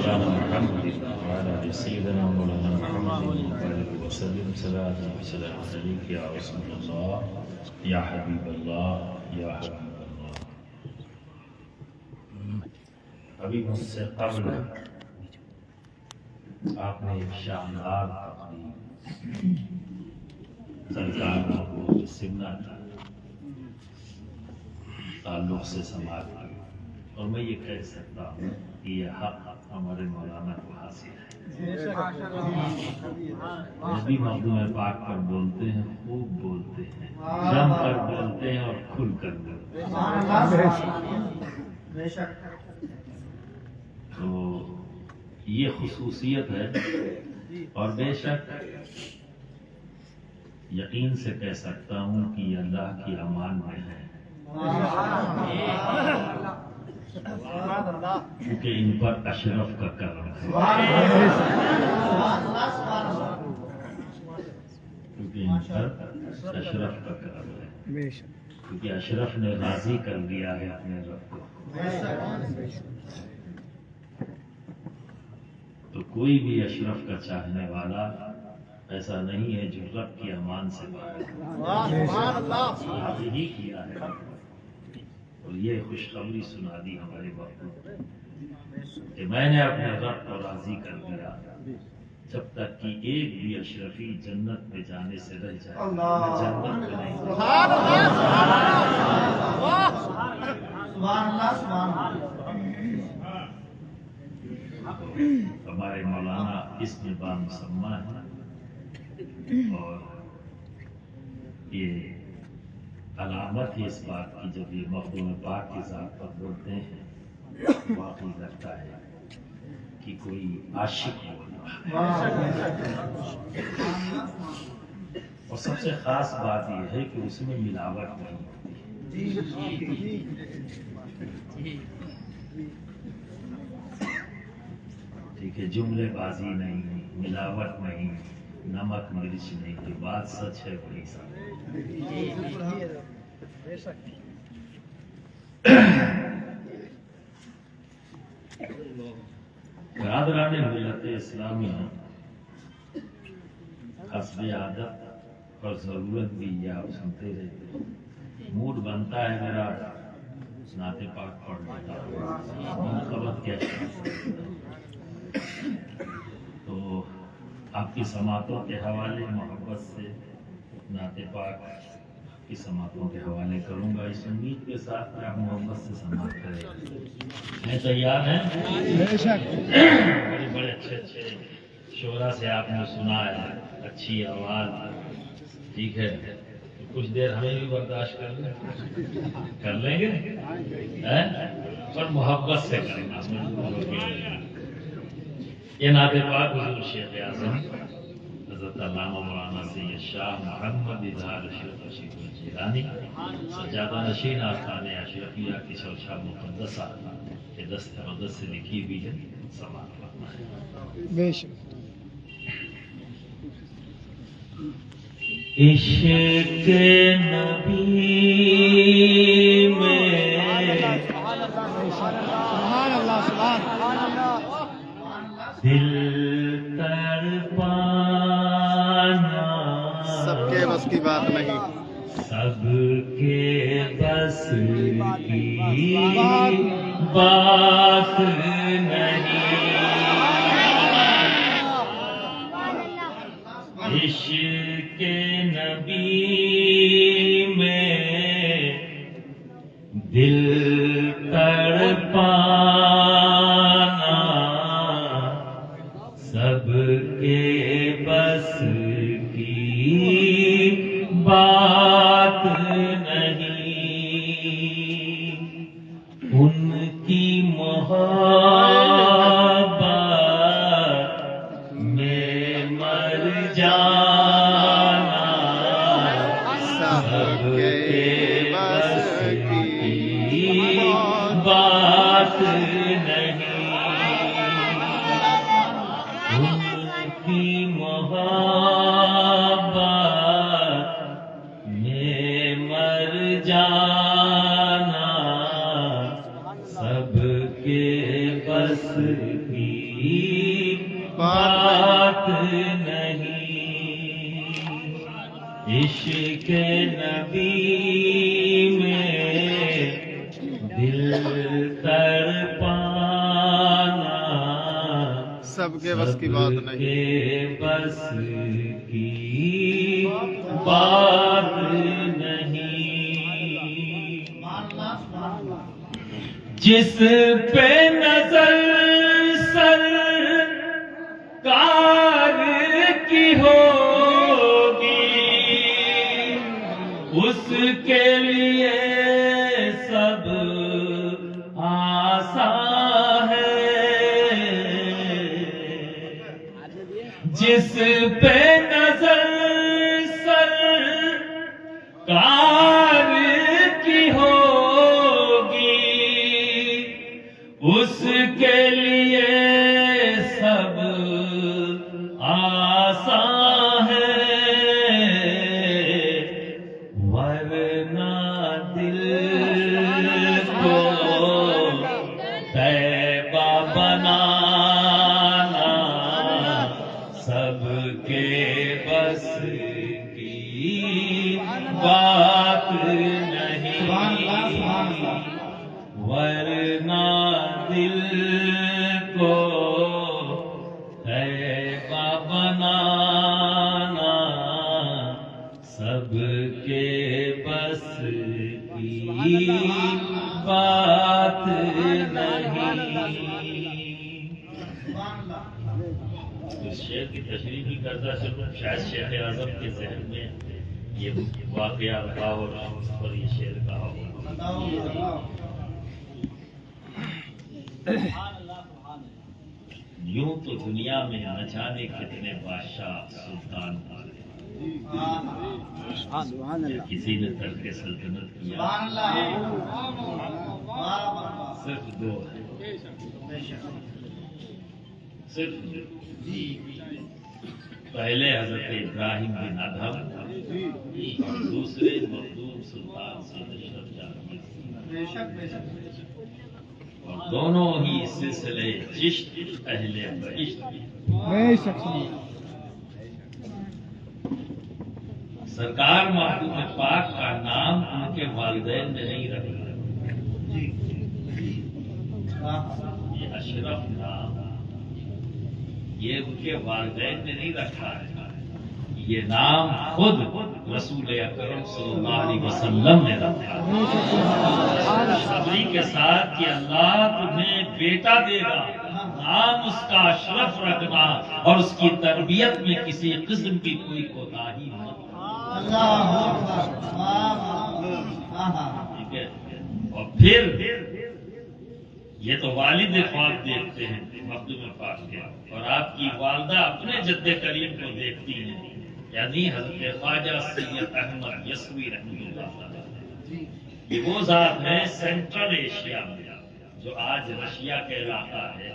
مولانا محمد وعلى آل سيدنا مولانا محمد وبارك وسلم صلاة وسلام عليك يا رسول الله يا حبيب الله يا حبيب الله. ابھی مجھ سے قبل آپ نے ایک شاندار تقریر سرکار محبوب سمنا کی تعلق سے سماعت کی، اور میں یہ کہہ سکتا ہوں کہ یہ حق ہمارے مولانا کو حاصل ہے. نبی مخدوم پاک پر بولتے ہیں، خوب بولتے ہیں، جم کر بولتے ہیں اور کھل کر بولتے ہیں. تو یہ خصوصیت ہے، اور بے شک یقین سے کہہ سکتا ہوں کہ یہ اللہ کی امان میں ہے، کیونکہ ان پر اشرف کا کرم ہے. کیونکہ ان پر اشرف کا کرم ہے، کیونکہ اشرف نے راضی کر دیا ہے اپنے رب کو. تو کوئی بھی اشرف کا چاہنے والا ایسا نہیں ہے جو رب کی امان سے باہر. یہی کیا ہے اور یہ خوشخبری سنا دی ہمارے وقت کہ میں نے اپنے رب کو راضی کر دیا. جب تک کہ ایک بھی اشرفی جنت میں جانے سے رہ جائے میں جنت میں نہیں ہمارے مولانا اس میں بامسمہ ہے، اور یہ علامت ہے اس بات کی جب یہ مخدوم پاک کی ذات پر بولتے ہیں واقعی لگتا ہے کہ کوئی عاشق بول رہا ہے. اور سب سے خاص بات یہ ہے کہ اس میں ملاوٹ نہیں ہوتی. ٹھیک ہے، جملے بازی نہیں، ملاوٹ نہیں، نمک مرچ نہیں. یہ بات سچ ہے بڑی سچ. برادران ملت اسلامی حسب عادت اور ضرورت بھی یہ آپ سنتے رہتے، موڈ بنتا ہے میرا نعت پاک پڑھنے کا، منقبت کیسا. تو آپ کی سماعتوں کے حوالے محبت سے نعت پاک کی سماعتوں کے حوالے کروں گا، اس امید کے ساتھ کہ آپ محبت سے سماعت کریں. میں تیار ہیں؟ بڑے بڑے اچھے اچھے شعرا سے آپ نے سنا ہے، اچھی آواز. ٹھیک ہے، کچھ دیر ہمیں بھی برداشت کر لیں گے، پر محبت سے کریں گے. یہ نعت پاک حضور شیخ اعظم حضرت علامہ مولانا سید شاہ محمد اظہار اشرف رشید الجیلانی سجادہ نشین آستانِ اشرفیہ کی شرشہ مقدسہ کے دست مدد سے لکھی ہوئی ہے. سماعت کرنا ہے. عشق نبی میں دل تڑپانا سب کے بس کی بات نہیں، سب کے بس کی بات نہیں. عشق نبی میں دل تڑپانا سب کے بس کی بات نہیں. ان کی محبت میں مر جانا بات نہیں، عشق نبی میں دل کر پانا سب کے بس کی بات نہیں، کے بس کی بات نہیں۔ جس پہ نظر سرکار کی ہوگی اس کے لیے سب آسان ہے، جس پہ نظر سرکار کی ہوگی اس کے لیے سب آسان ہے، ورنہ دل کو طیبہ بنانا سب کے بس کی بات نہیں، ورنہ دل کو طیبہ بنانا سب کے بس کی بات نہیں۔ اس شعر کی تشریح بھی کرتا چلوں، شاید شیخ اعظم کے ذہن میں یہ واقعہ رہا اور اس پر یہ شعر کہا ہو۔ یوں تو دنیا میں نہ جانے کتنے بادشاہ سلطان ہوئے، کسی نے ترک سلطنت کیا، صرف دو ہیں، صرف دو۔ پہلے حضرت ابراہیم بن ادھم اور دوسرے مخدوم سلطان سید اشرف جہانگیر، اور دونوں ہی سلسلے چشت اہل بہشت۔ سرکار محبوب پاک کا نام ان کے والدین نے نہیں رکھا، یہ اشرف نام یہ ان کے والدین نے نہیں رکھا ہے، یہ نام خود رسول اکرم صلی اللہ علیہ وسلم نے رکھا ہے، خوشخبری کے ساتھ کہ اللہ تمہیں بیٹا دے گا، نام اس کا اشرف رکھنا اور اس کی تربیت میں کسی قسم کی کوئی کوتاہی مت۔ ٹھیک ہے، اور پھر یہ تو والد خواب دیکھتے ہیں مخدوم پاک کے، اور آپ کی والدہ اپنے جد کریم کو دیکھتی ہیں، یعنی حضرت خواجہ سید احمد یسوی رحمۃ اللہ علیہ۔ یہ وہ ذات ہے سینٹرل ایشیا میں جو آج رشیا کا علاقہ ہے،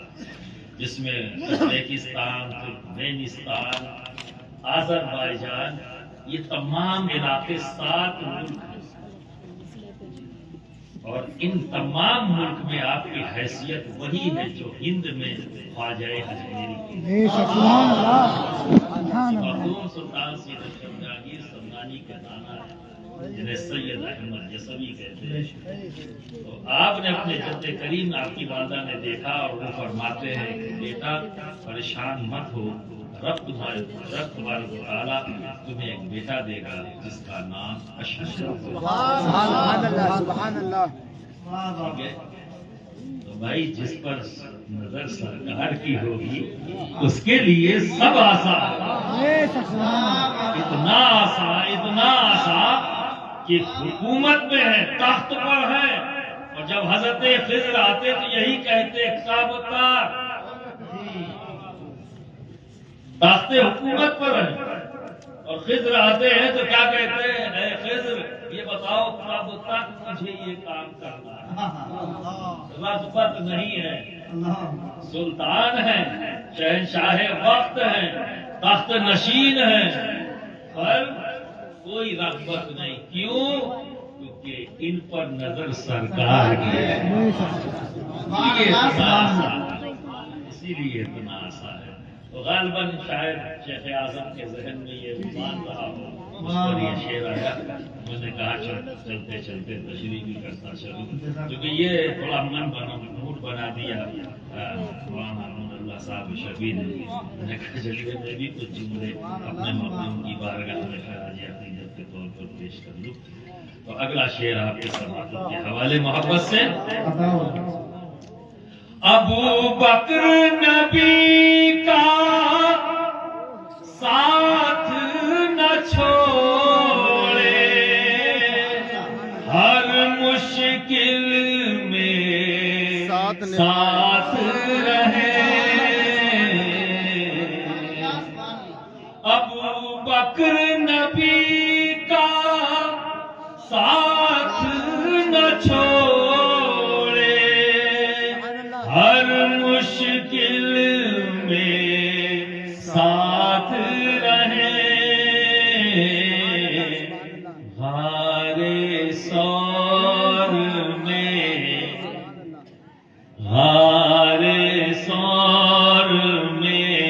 جس میں ازبیکستان، ترکمینستان، آذربائیجان، یہ تمام علاقے 7 ملک ہیں، اور ان تمام ملک میں آپ کی حیثیت وہی ہے جو ہند میں خواجہ اجمیری کی۔ مخدوم سلطان سید اشرف جہانگیر سمنانی کا نانا ہے، جنہیں سید احمد یسوی کہتے ہیں۔ تو آپ نے اپنے جد کریم آپ کی والدہ نے دیکھا اور وہ فرماتے ہیں کہ بیٹا پریشان مت ہو، رب تمہارے تعالیٰ تمہیں ایک بیٹا دے گا جس کا نام اشرف ہوگا۔ سبحان اللہ۔ ٹھیک ہے، تو بھائی جس پر نظر سرکار کی ہوگی اس کے لیے سب آسان، اتنا آسان کہ حکومت میں ہے، تخت پر ہے، اور جب حضرت خضر آتے تو یہی کہتے کابتار تخت حکومت پر ہے، اور خضر آتے ہیں تو کیا کہتے ہیں، اے خضر یہ بتاؤ کابتار مجھے یہ کام کرنا ہے، رغبت نہیں ہے، سلطان ہیں، شہنشاہ وقت ہیں، تخت نشین ہیں، پر کوئی رغبت نہیں۔ کیوں؟ کیونکہ ان پر نظر سرکار کی ہے، اسی لیے اتنا آسان ہے۔ تو غالباً شاید شیخ اعظم کے ذہن میں یہ عنوان رہا ہو، اس پر یہ شعر آیا. میں نے کہا چلتے چلتے تشریح بھی کرتا چلوں، کیونکہ یہ تھوڑا موڈ بنا دیا مولانا امین اللہ صاحب شبیر نے. میں نے کہا چلیے میں بھی کچھ جملے اپنے مقام کی بارگاہ میں خراج عقیدت کے طور پر پیش کر لوں. تو اگلا شعر آپ کے سماعت کے حوالے محبت سے. ابو بکر نبی کا ساتھ نہ چھوڑے، ہر مشکل میں ساتھ رہے. ابو بکر نبی کا ساتھ نہ چھوڑے، ہر مشکل میں ساتھ رہے. غار سور میں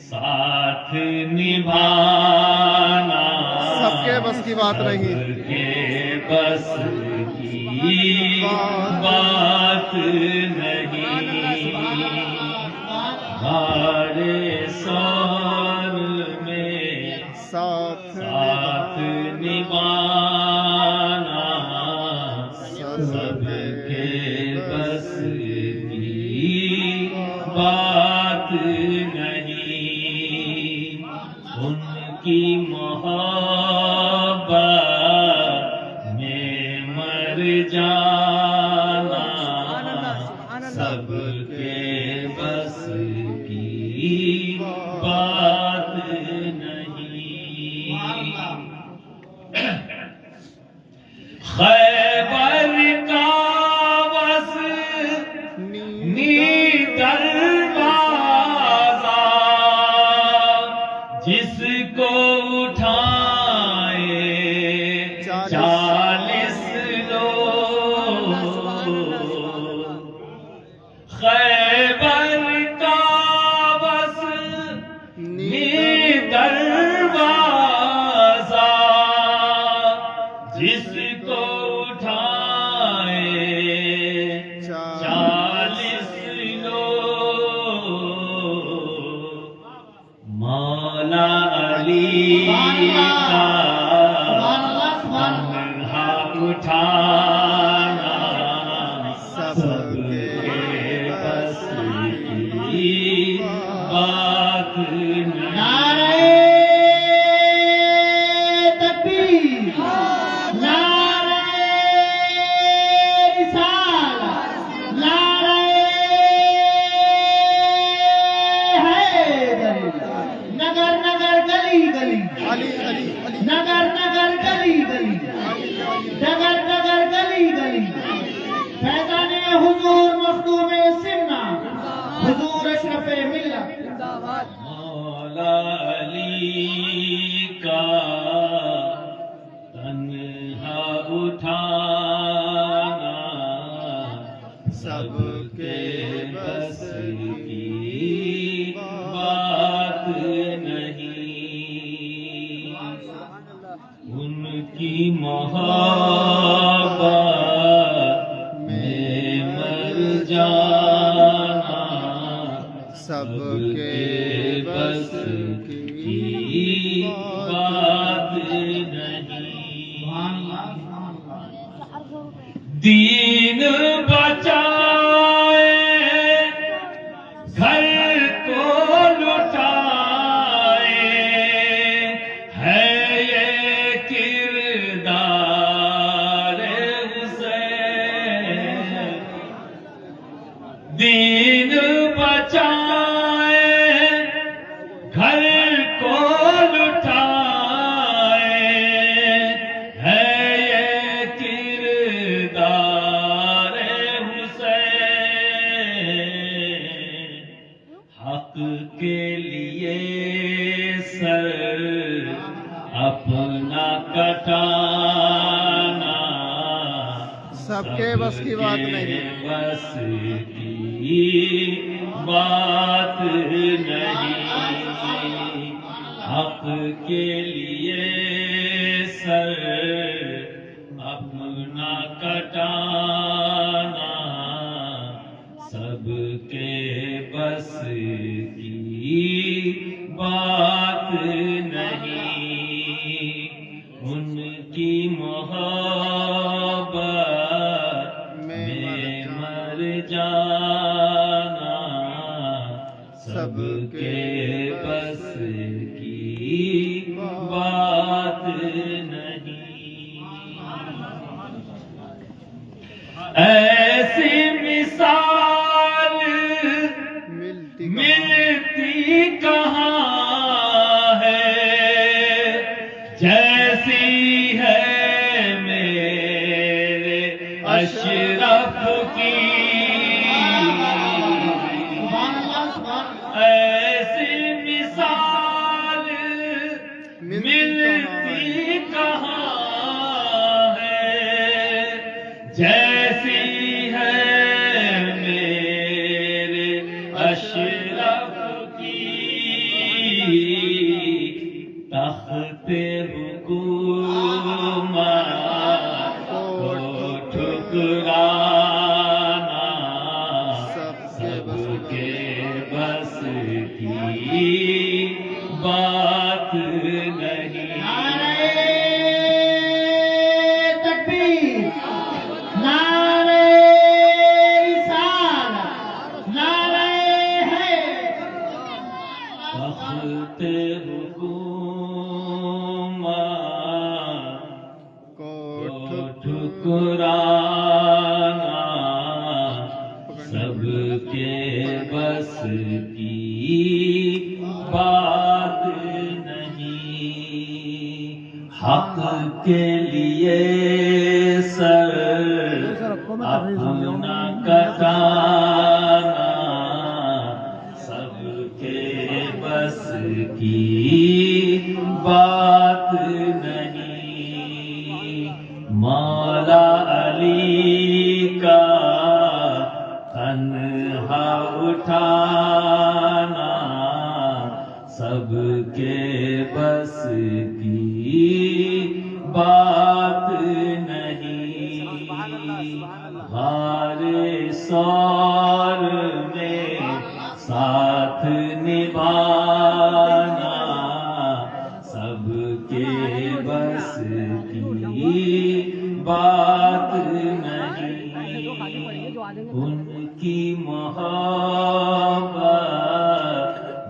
ساتھ نبھانا سب کے بس کی بات نہیں. سب کے بس کی بات نہیں. غار سور میں ساتھ نبھانا سب کے بس کی بات نہیں. ان کی محبت میں مر جانا سب کے بس کی بات نہیں. خیبر کا وزنی دروازہ جس کو اٹھائے 40 لوگ. خیبر کا وزنی دروازہ جس کو اٹھائے 40 لوگ. مولا علی کا تنہا اٹھانا سب کے بس کی بات نہیں. علی علی علی نگر نگر گلی گلی ڈگر ڈگر گلی گلی فیضان حضور مخدوم سنہ حضور اشرف ملت. مولا علی کا تنہا اٹھانا سب کے بس کی بات نہیں. ان کی محبت میں مر جانا سب کے بس کی بات نہیں. دین بچائے گھر کو لٹائے ہے یہ کردار حسین. دین بچائے گھر کو لٹائے ہے یہ کردار حسین. حق کے لیے سر اپنا کٹانا سب کے بس کی بات نہیں. بس کی بات نہیں، حق کے لیے سر اپنا کٹانا سب کے بس کی بات نہیں، ان کی محبت میں مر جانا سب کے بس کی بات نہیں۔ ایسی مثال ملتی کہاں ہے جیسی ہے میرے اشرف کی، ایسی مثال ملتی کہاں ہے جیسی ہے میرے اشرف کی، تخت حکومت کو ٹھکرانا سب کے بس کی بات نہیں۔ نعرہ تکبیر، نعرہ رسالت، نعرہ حیدر۔ تخت حکومت کو کو ٹھکرانا سب کے بس کی بات نہیں، حق کے لیے سر اپنا کٹانا سب کے بس کی بات نہیں، مولا علی کا تنہا اٹھانا سب کے بس کی بات نہیں، غار سور میں ساتھ نبھانا سب کے بس کی بات نہیں، ان کی محبت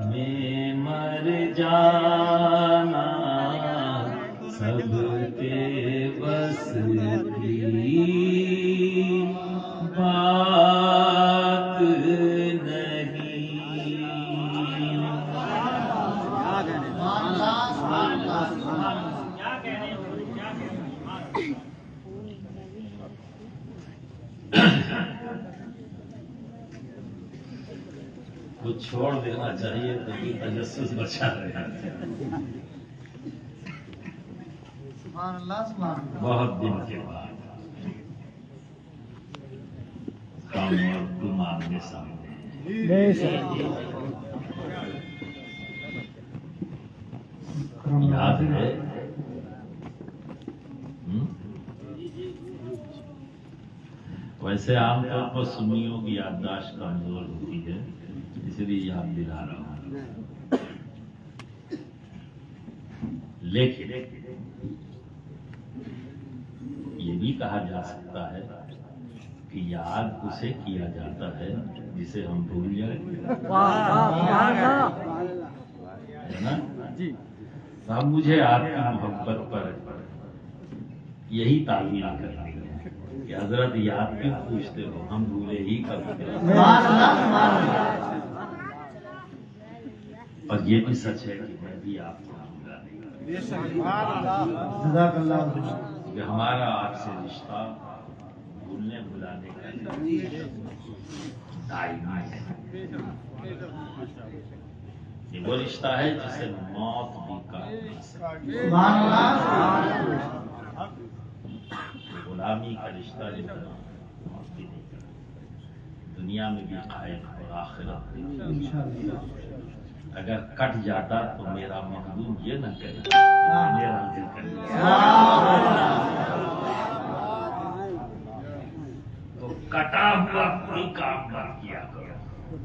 میں مر جانا سب کے بس کی بات نہیں۔ وہ چھوڑ دینا چاہیے تو تجسس بچا رہے ہیں۔ بہت دن کے بعد ہم اور تم آمنے سامنے یاد ہے؟ ویسے عام طور پر سنیوں کی یادداشت کمزور ہوتی ہے، اس لیے یاد دلا رہا ہوں، لیکن یہ بھی کہا جا سکتا ہے کہ یاد اسے کیا جاتا ہے جسے ہم بھول جائیں، ہے نا؟ اب مجھے آپ کی محبت پر یہی تعبیر کرتی ہے کہ حضرت یاد کیوں پوچھتے ہو، ہم بھولے ہی کب گئے۔ اور یہ بھی سچ ہے کہ میں بھی آپ کو بھولا نہیں، کہ ہمارا آپ سے رشتہ بھولنے بھلانے کا دائمی ہے۔ یہ وہ رشتہ ہے جسے موت بھی کاٹ نہیں سکتی، غلامی کا رشتہ جو ہے موت بھی نہیں کرتا، دنیا میں بھی قائم ہے اور آخرت دیکھیں۔ اگر کٹ جاتا تو میرا مخدوم یہ نہ کرے میرا دل کر لیا، تو کٹا ہوا کوئی کام نہ کیا کرو،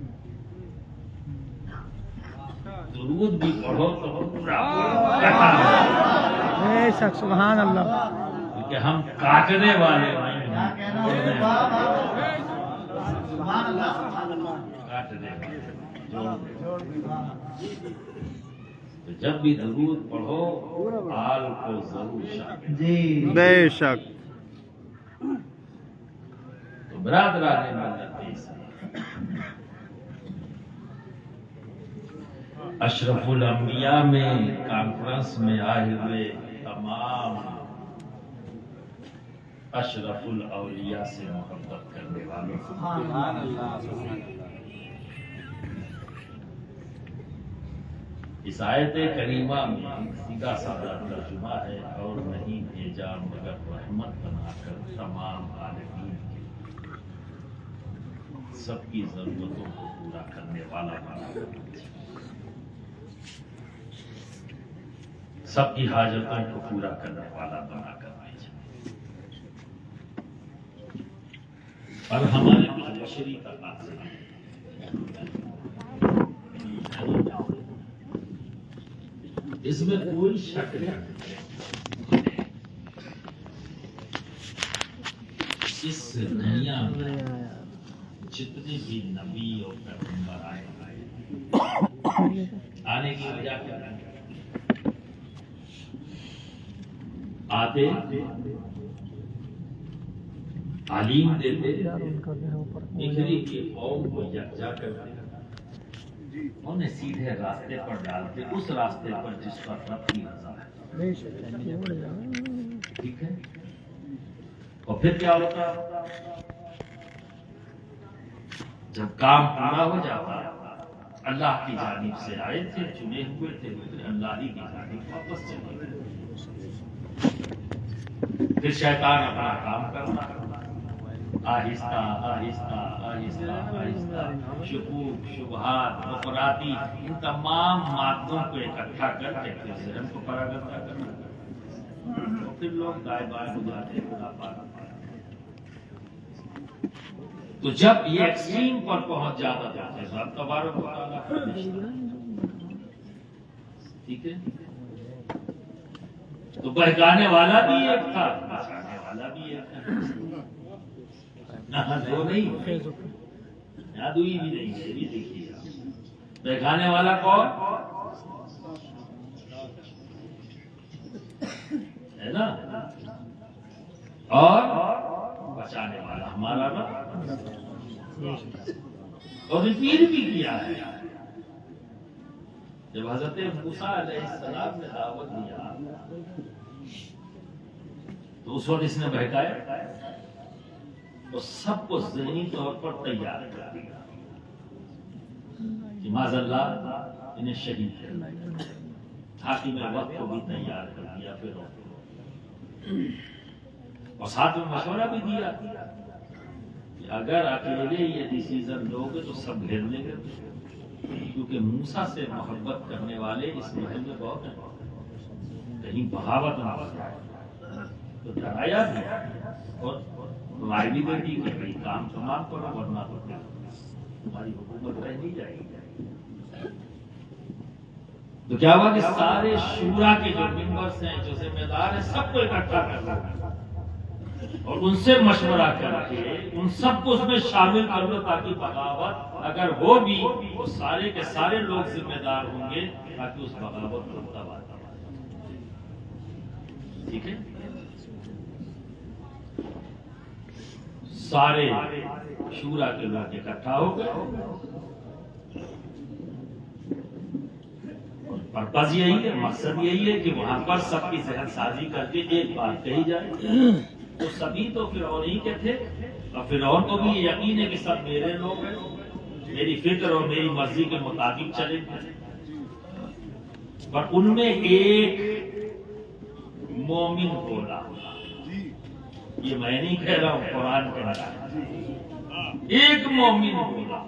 درود بھی پڑھو تو پورا کٹا ہوا، بے شک سبحان اللہ، کیونکہ ہم کاٹنے والے نہیں ہیں، کاٹنے والے۔ تو جب بھی درود پڑھو آل کو ضرور شامل، جی بے شک تو برادران ملت اسلامی، اشرف الانبیاء میں کانفرنس میں آئے ہوئے تمام اشرف الاولیاء سے محبت کرنے والوں، اس آیت کریمہ میں سیدھا سادہ ترجمہ ہے، اور نہیں بھیجا مگر رحمت بنا کر تمام عالمین کے، سب کی ضرورتوں کو پورا کرنے والا بنا کر، سب کی حاجتوں کو پورا کرنے والا بنا کر بھیجا۔ اور ہمارے کچھ بشری تقاضے ہیں، اس میں کوئی شک نہیں، اس دنیا میں جتنے بھی نبی اور پیغمبر آنے کی وجہ کیا ہے؟ آتے تعلیم دیتے، بکھری کی قوم کو یکجا کرتے، انہیں سیدھے راستے پر ڈالتے، اس راستے پر جس پر رب کی رضا ہے، ٹھیک ہے؟ اور پھر کیا ہوتا؟ جب کام پورا ہو جاتا اللہ کی جانب سے آئے تھے، چنے ہوئے تھے، پھر اللہ ہی کی جانب واپس چلے گئے، پھر شیطان اپنا کام کرنا، آہستہ آہستہ آہستہ آہستہ شکوک، شبہات، مفراتی، ان تمام مادوں کو اکٹھا کر کے پھر ذہن کو پراگندہ کرنا، تو پھر لوگ دائیں بائیں ہو جاتے خدا پاک۔ تو جب یہ ایکسٹریم پر پہنچ جاتا تھا جیسا اب تبارک و تعالیٰ کا رشتہ، ٹھیک ہے، تو بہکانے والا بھی ایک تھا، بچانے والا بھی ایک تھا، دو نہیں، جادوئی بھی نہیں ہے، بھی دیکھیے بہکانے والا کون ہے نا، اور بچانے والا ہمارا نا، اور ریپیٹ بھی کیا ہے۔ جب حضرت موسیٰ علیہ السلام نے دعوت دیا تو اس وقت اس نے بہکایا، تو سب کو ذہنی طور پر تیار کر دیا کہ معاذ اللہ انہیں شہید کر دیا، حاکم وقت کو بھی تیار کر دیا، پھر اور ساتھ میں مشورہ بھی دیا کہ اگر اکیلے یہ ڈیسیزن لو گے تو سب گھیر لیں گے، کیونکہ موسیٰ سے محبت کرنے والے اس محل میں بہت ہیں، کہیں بغاوت نہ ہو جائے، تو ڈرایا بھی اور رائے بھی دے دی کہ بھائی کام تمام کرو ورنہ تو تمہاری حکومت رہ نہیں جائے گی۔ تو کیا ہوا کہ سارے شورا کے جو ممبرس ہیں، جو ذمہ دار ہیں، سب کو اکٹھا کر لو اور ان سے مشورہ کر کے ان سب کو اس میں شامل کر لو، تاکہ بغاوت اگر ہو بھی وہ سارے کے سارے لوگ ذمہ دار ہوں گے، تاکہ اس بغاوت کو تباہ کر، ٹھیک ہے۔ سارے شورا کے لوگ اکٹھا ہو گئے، اور پرپز یہی ہے، مقصد یہی ہے کہ وہاں پر سب کی ذہن سازی کر کے ایک بات کہی جائے۔ تو سبھی تو فرعون ہی کے تھے، اور فرعون کو بھی یہ یقین ہے کہ سب میرے لوگ ہیں، میری فکر اور میری مرضی کے مطابق چلیں گے، پر ان میں ایک مومن بولا، یہ میں نہیں کہہ رہا ہوں، قرآن کہہ رہا ہے، ایک مومن بولا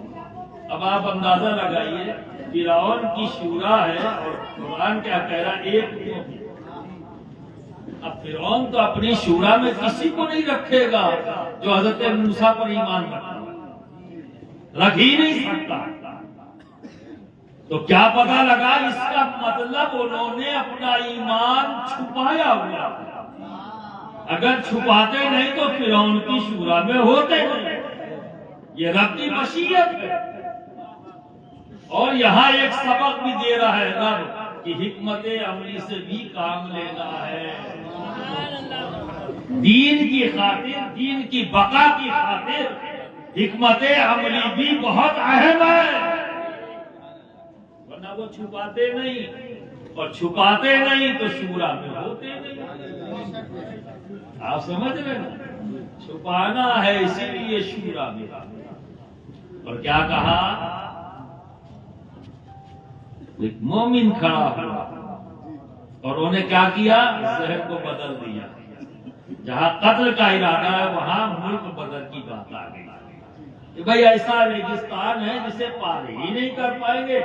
اب آپ اندازہ لگائیے، فرعون کی شورا ہے اور قرآن کیا کہہ رہا ہے، ایک مومن۔ اب فرعون تو اپنی شورا میں کسی کو نہیں رکھے گا جو حضرت موسیٰ پر ایمان رکھ ہی نہیں سکتا۔ تو کیا پتہ لگا، اس کا مطلب انہوں نے اپنا ایمان چھپایا ہوا۔ اگر چھپاتے نہیں تو فرعون کی شورا میں ہوتے نہیں۔ یہ رب کی مشیت ہے۔ اور یہاں ایک سبق بھی دے رہا ہے رب کہ حکمت عملی سے بھی کام لینا ہے۔ دین کی خاطر، دین کی بقا کی خاطر حکمت عملی بھی بہت اہم ہے، ورنہ وہ چھپاتے نہیں، اور چھپاتے نہیں تو شورا میں ہوتے نہیں۔ آپ سمجھ رہے ہیں؟ چھپانا ہے اسی لیے شورا میں۔ اور کیا کہا، ایک مومن کھڑا ہوا اور انہوں نے کیا کیا، ذہن کو بدل دیا۔ جہاں قتل کا ارادہ ہے وہاں ملک بدل کی بات آ گئی کہ بھائی ایسا ریگستان ہے جسے پار ہی نہیں کر پائیں گے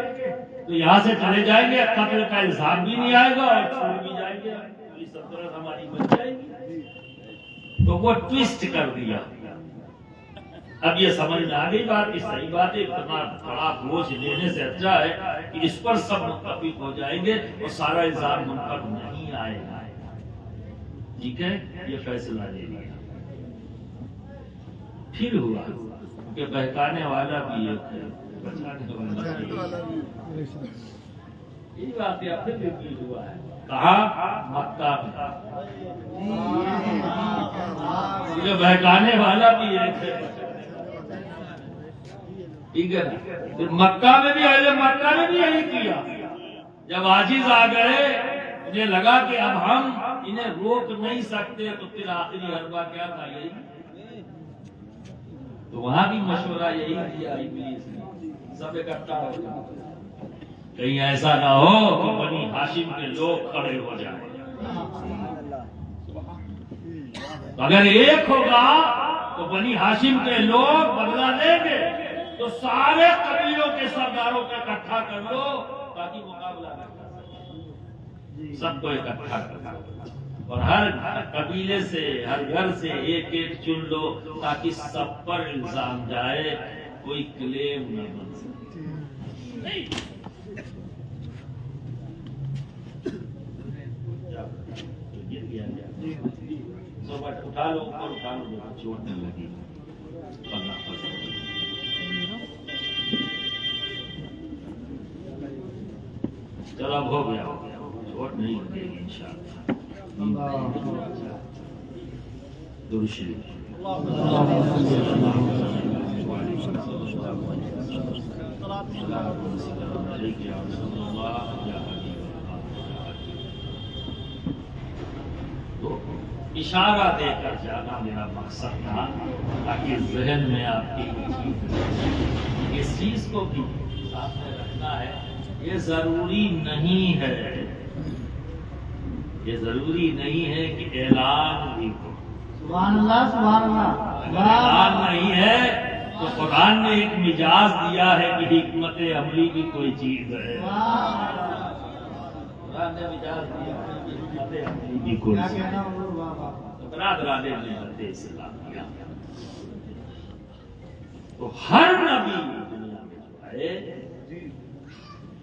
تو یہاں سے چلے جائیں گے، قتل کا الزام بھی نہیں آئے گا اور چھوڑ بھی جائیں گے، پوری سلطنت ہماری بن جائے گی۔ تو وہ ٹویسٹ کر دیا۔ اب یہ سمجھ میں آ گئی بات کہ صحیح بات ہے، اتنا بڑا بوجھ لینے سے اچھا ہے کہ اس پر سب متفق ہو جائیں گے اور سارا الزام ان پر نہیں آئے گا۔ ٹھیک ہے، یہ فیصلہ لے لیا۔ پھر ہوا کہ بہکانے والا بھی ایک ہے، بچانے والا بھی ایک ہے۔ یہ بات یہ پھر بھی ہوا ہے، کہا مکہ میں یہ بہکانے والا بھی ایک ہے، ٹھیک ہے نا۔ پھر مکہ میں بھی اہل مکہ نے بھی یہی کیا۔ جب عاجز آ گئے، انہیں لگا کہ اب ہم انہیں روک نہیں سکتے، تو پھر آخری حربہ کیا تھا، یہی۔ تو وہاں بھی مشورہ یہی دیا ابلیس نے، سب اکٹھا ہو گئے، کہیں ایسا نہ ہو کہ بنی ہاشم کے لوگ کھڑے ہو جائیں۔ اگر ایک ہوگا تو بنی ہاشم کے لوگ بدلہ لیں گے، تو سارے قبیلوں کے سرداروں کو اکٹھا کر لو تاکہ مقابلہ نہ کر سکے۔ سب کو اکٹھا کر لو اور ہر قبیلے سے، ہر گھر سے ایک ایک چن لو تاکہ سب پر الزام جائے، کوئی کلیم نہ بن سکے۔ اٹھا لو اوپر، اٹھا لو، چوٹ نہیں لگی۔ چلو اب ہو گیا، چوٹ نہیں لگے گی انشاءاللہ۔ درود شریف۔ اشارہ دے کر جانا میرا مقصد تھا تاکہ ذہن میں آپ کی اس چیز کو بھی سامنے رکھنا ہے۔ یہ ضروری نہیں ہے، یہ ضروری نہیں ہے کہ اعلان بھی ہو۔ سبحان اللہ، سبحان اللہ۔ اعلان نہیں ہے تو قرآن نے ایک مجاز دیا ہے کہ حکمت عملی بھی کوئی چیز ہے۔ قرآن نے مجاز دیا ہے کہ حکمت عملی بھی کوئی چیز ہے۔ برادران ملت اسلامیہ، تو ہر نبی دنیا میں جو ہے،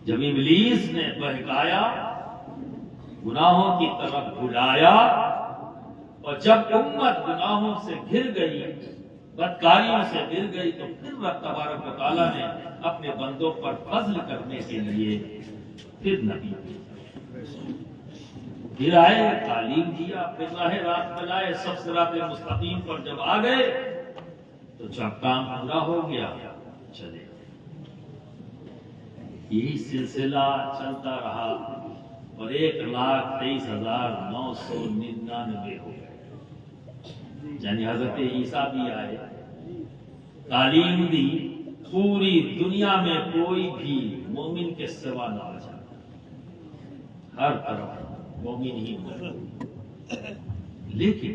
جب ابلیس نے بہکایا، گناہوں کی طرف بلایا، اور جب امت گناہوں سے گر گئی، بدکاریوں سے گر گئی، تو پھر رب تبارک و تعالیٰ نے اپنے بندوں پر فضل کرنے کے لیے پھر نبی پھر آئے، تعلیم دیا، پھر راہ راست پہ لائے، سب صراط مستقیم پر جب آ گئے تو جب کام پورا ہو گیا چلے۔ یہی سلسلہ چلتا رہا اور 1,23,999 ہو گئے، یعنی حضرت عیسیٰ بھی آئے، تعلیم دی، پوری دنیا میں کوئی بھی مومن کے سوا نہ بچا، ہر طرف مومن ہی مومن۔ لیکن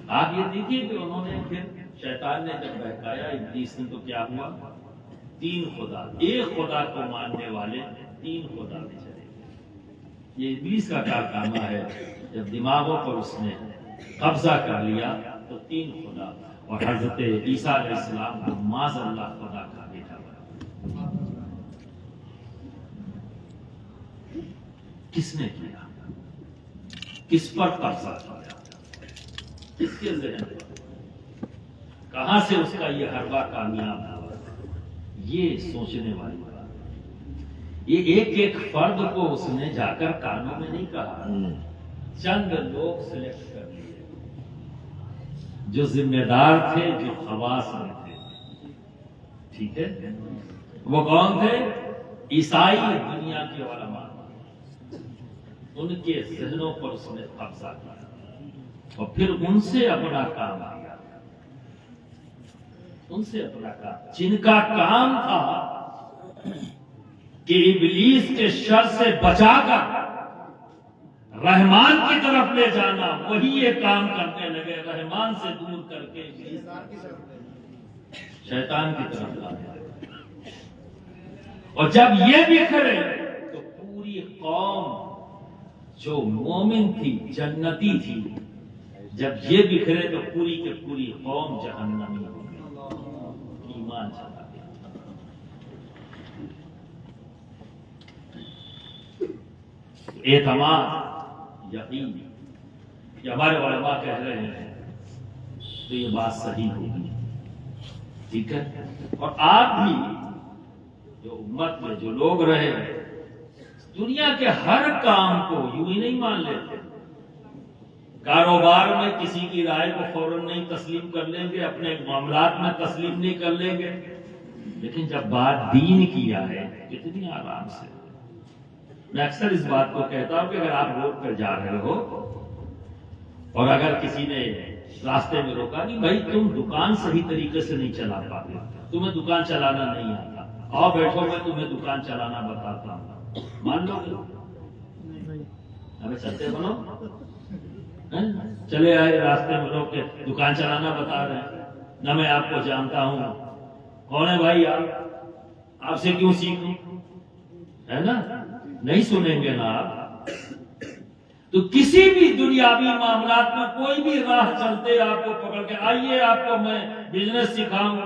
آپ یہ دیکھیے کہ انہوں نے پھر شیطان نے جب بہکایا ابلیس نے تو کیا ہوا؟ 3 خدا، ایک خدا کو ماننے والے 3 خدا میں چلے گئے۔ یہ ابلیس کا کارنامہ ہے، جب دماغوں پر اس نے قبضہ کر لیا تو 3 خدا، اور حضرت عیسیٰ علیہ السلام کو معاذ اللہ خدا کا بیٹا بنا۔ کس نے کیا؟ کس پر قبضہ کیا؟ کس کے ذہن پر؟ کہاں سے اس کا یہ حربہ کامیاب ہوا؟ یہ سوچنے والی بات۔ یہ ایک فرد کو اس نے جا کر کانوں میں نہیں کہا، چند لوگ سلیکٹ کر لیے جو ذمہ دار تھے، جو خواص میں تھے۔ ٹھیک ہے، وہ کون تھے؟ عیسائی دنیا کے علماء، ان کے ذہنوں پر اس نے قبضہ کیا اور پھر ان سے اپنا کام آیا، ان سے اپنا کام، جن کا کام تھا کہ ابلیس کے شر سے بچا کر رحمان کی طرف لے جانا، وہی یہ کام کرنے لگے، رحمان سے دور کر کے شیطان کی طرف لانے۔ اور جب یہ بکھرے تو پوری قوم جو مومن تھی، جنتی تھی، جب یہ بکھرے تو پوری کے پوری قوم جہنمی ہو گئی، ایمان چلا گیا۔ اعتماد، یقین، یہ ہمارے علماء کہہ رہے ہیں تو یہ بات صحیح ہوگی، ٹھیک ہے۔ اور آپ بھی جو امت میں جو لوگ رہے دنیا کے ہر کام کو یوں ہی نہیں مان لیتے، کاروبار میں کسی کی رائے کو فوراً نہیں تسلیم کر لیں گے، اپنے معاملات میں تسلیم نہیں کر لیں گے، لیکن جب بات دین کی آئے کتنی آرام سے۔ میں اکثر اس بات کو کہتا ہوں کہ اگر آپ روڈ پر جا رہے ہو اور اگر کسی نے راستے میں روکا کہ بھائی تم دکان صحیح طریقے سے نہیں چلا پاتے، تمہیں دکان چلانا نہیں آتا، آؤ بیٹھو میں تمہیں دکان چلانا بتاتا ہوں، مان لو گے؟ ہمیں چلتے بنو، چلے آئے راستے میں روک کے دکان چلانا بتا رہے ہیں، نہ میں آپ کو جانتا ہوں، کون ہے بھائی آپ سے کیوں سیکھوں، ہے نا؟ نہیں سنیں گے نا آپ۔ تو کسی بھی دنیاوی معاملات میں کوئی بھی راہ چلتے آپ کو پکڑ کے آئیے آپ کو میں بزنس سکھاؤں،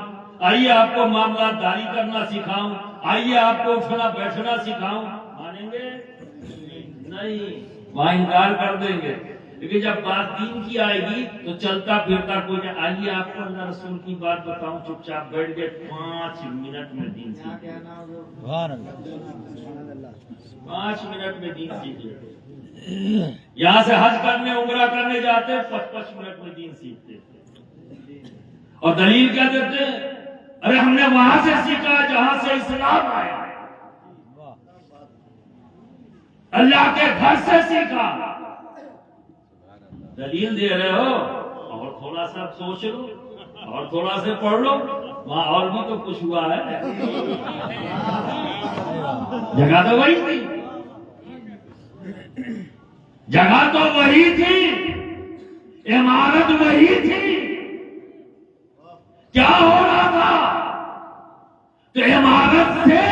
آئیے آپ کو معاملات داری کرنا سکھاؤں، آئیے آپ کو اٹھنا بیٹھنا سکھاؤں، مانیں گے؟ نہیں، وہاں انکار کر دیں گے۔ لیکن جب بات دین کی آئے گی تو چلتا پھرتا کوئی نہیں، آئیے آپ کو اللہ رسول کی بات بتاؤں، چپ چاپ بیٹھ گئے، 5 منٹ میں دین سیکھ گئے، 5 منٹ میں دین سیکھ گئے۔ یہاں سے حج کرنے عمرہ کرنے جاتے 55 منٹ میں دین سیکھتے، اور دلیل کیا دیتے؟ ارے ہم نے وہاں سے سیکھا جہاں سے اسلام آیا، اللہ کے گھر سے سیکھا۔ دلیل دے رہے ہو، اور تھوڑا سا سوچ لو، اور تھوڑا سا پڑھ لو، وہاں اور بھی تو کچھ ہوا ہے، جگہ تو وہی تھی، جگہ تو وہی تھی، عمارت وہی تھی، کیا ہو رہا تھا کہ عمارت سے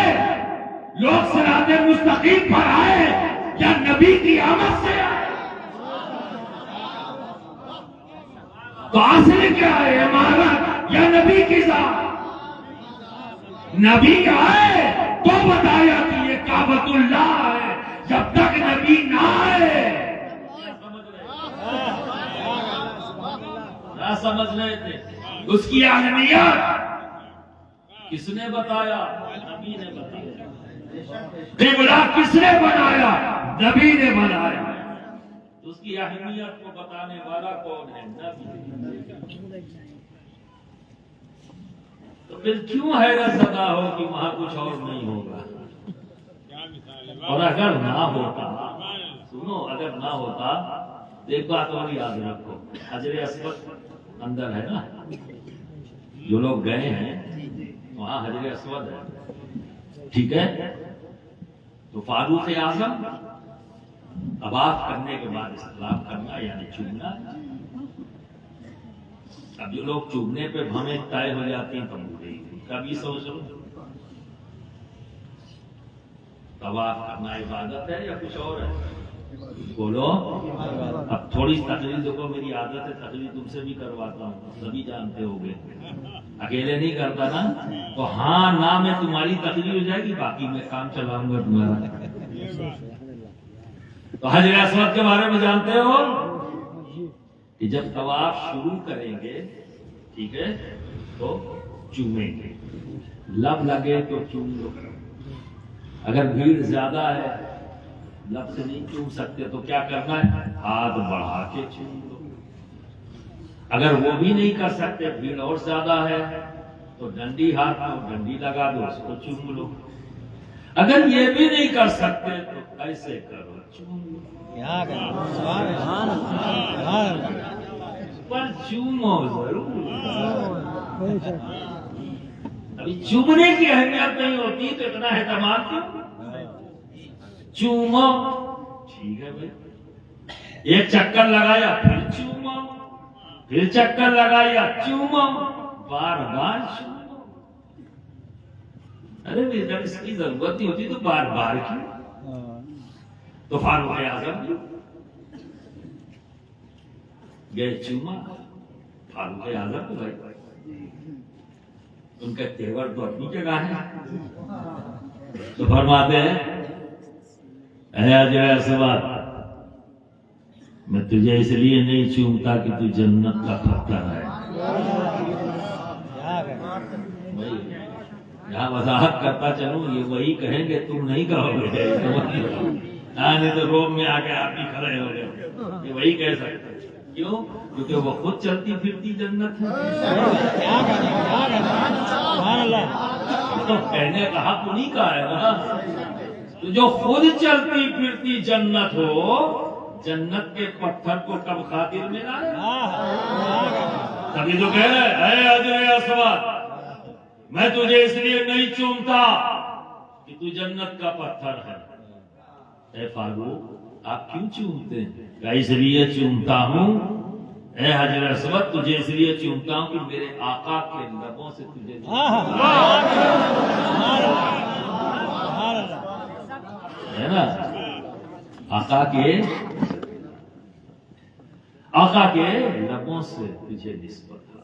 لوگ صراط مستقیم پر آئے یا نبی کی آمد سے آئے؟ تو اصل کیا ہے، عمارت یا نبی کی ذات؟ نبی آئے تو بتایا کہ یہ کعبۃ اللہ ہے، جب تک نبی نہ آئے نہ سمجھ رہے تھے اس کی اہمیت۔ کس نے بتایا؟ نبی نے بتایا۔ قبلہ کس نے بنایا؟ نبی نے بنایا۔ اس کی اہمیت کو بتانے والا کون ہے؟ نبی۔ تو پھر کیوں حیرت زدہ ہو کہ وہاں کچھ اور نہیں ہوگا؟ اور اگر نہ ہوتا، سنو، اگر نہ ہوتا، ایک بات اور یاد رکھو، حجر اسود اندر ہے نا، جو لوگ گئے ہیں وہاں حجر اسود ہے، ٹھیک ہے؟ تو فاروق اعظم طواف کرنے کے بعد استلام کرنا یعنی چومنا، اب جو لوگ چومنے پہ بھویں طے ہو جاتی ہیں تم بوڑھے کبھی سوچ لو طواف کرنا عبادت ہے یا کچھ اور ہے؟ بولو. اب تھوڑی تقریر دیکھو، میری عادت ہے تقریر تم سے بھی کرواتا ہوں، سبھی جانتے ہو گے، اکیلے نہیں کرتا نا. تو ہاں نہ میں تمہاری تقریر ہو جائے گی، باقی میں کام چلاؤں گا تمہارا. تو حجر اسود کے بارے میں جانتے ہو کہ جب طواف شروع کریں گے، ٹھیک ہے، تو چومیں گے، لب لگے تو چوم لو. اگر بھیڑ زیادہ ہے، لب سے نہیں چوم سکتے تو کیا کرنا ہے؟ ہاتھ بڑھا کے چوم لو. اگر وہ بھی نہیں کر سکتے، بھیڑ اور زیادہ ہے، تو ڈنڈی ہاتھ میں ڈنڈی لگا دو، اس کو چوم لو. اگر یہ بھی نہیں کر سکتے تو ایسے کرو، چوم لو. پر چومو ضرور. ابھی چومنے کی اہمیت نہیں ہوتی تو اتنا اہتمام کیوں؟ چومو، ٹھیک ہے بھائی، ایک چکر لگایا پھر چومو، پھر چکر لگایا چومو، بار بار چومو. ارے بھائی جب اس کی ضرورت نہیں ہوتی تو بار بار کیوں؟ تو فاروق اعظم گئے چوما. فاروق اعظم کو بھائی ان کا تیور تو اپنی جگہ ہے، تو فرماتے ہیں اے حجر اسود، میں تجھے اس لیے نہیں چومتا کہ تو جنت کا پتھر ہے. یہاں وضاحت کرتا چلوں، یہ وہی کہیں گے، تم نہیں کہو گے. نہیں تو روم میں آ کے آپ ہی کھڑے ہو گئے. یہ وہی کہہ سکتے. کیوں؟ کیونکہ وہ خود چلتی پھرتی جنت ہے. تو کہنے کا حق انہیں کا ہے نا. تو جو خود چلتی پھرتی جنت ہو، جنت کے پتھر کو کب خاطر میں لائے؟ تبھی تو کہہ رہے اے حجر اسود، میں تجھے اس لیے نہیں چومتا کہ تو جنت کا پتھر ہے. اے فاروق آپ کیوں چومتے ہیں؟ کہ اس لیے چومتا ہوں اے حجر اسود، تجھے اس لیے چومتا ہوں کہ میرے آقا کے لبوں سے تجھے ہے نا، آقا کے لبوں سے تجھے نسبت ہے.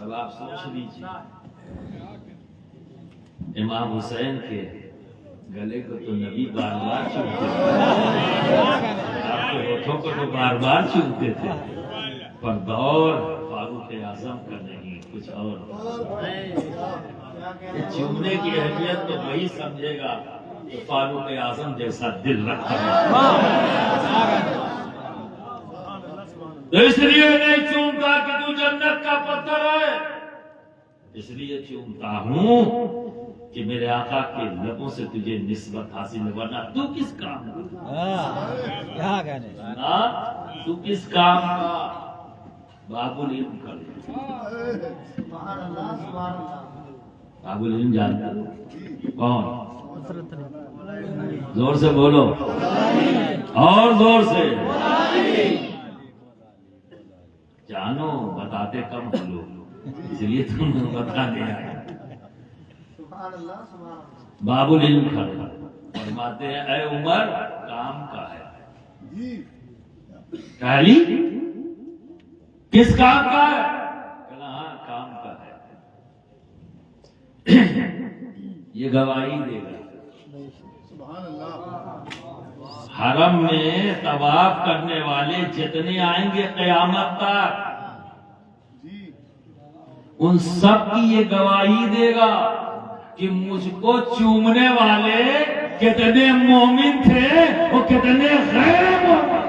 اب آپ سوچ لیجیے، امام حسین کے گلے کو تو نبی بار بار چومتے تھے، آپ کے ہونٹوں کو تو بار بار چومتے تھے، پر دور فاروق اعظم کا نہیں، کچھ اور. چومنے کی اہمیت تو وہی سمجھے گا کہ فاروق اعظم جیسا دل رکھتا ہے. تو اس لیے نہیں چومتا کہ تو جنت کا پتھر ہے، اس لیے چومتا ہوں کہ میرے آقا کے لبوں سے تجھے نسبت حاصل ہے، ورنہ تو کس کام کا؟ تو کس کام کا؟ باب العلم کر لے. باب العلم جانتا کون؟ زور سے بولو اور زور سے. جانو بتاتے کم ہو لوگ، اس لیے تم بتانے آئے. باب العلم کھڑے فرماتے ہیں اے عمر کام کا ہے. کہلی کس کام کا ہے؟ ہاں کام کا ہے. یہ گواہی دے گا. حرم میں طواف کرنے والے جتنے آئیں گے قیامت تک، ان سب کی یہ گواہی دے گا کہ مجھ کو چومنے والے کتنے مومن تھے اور کتنے غیر مومن.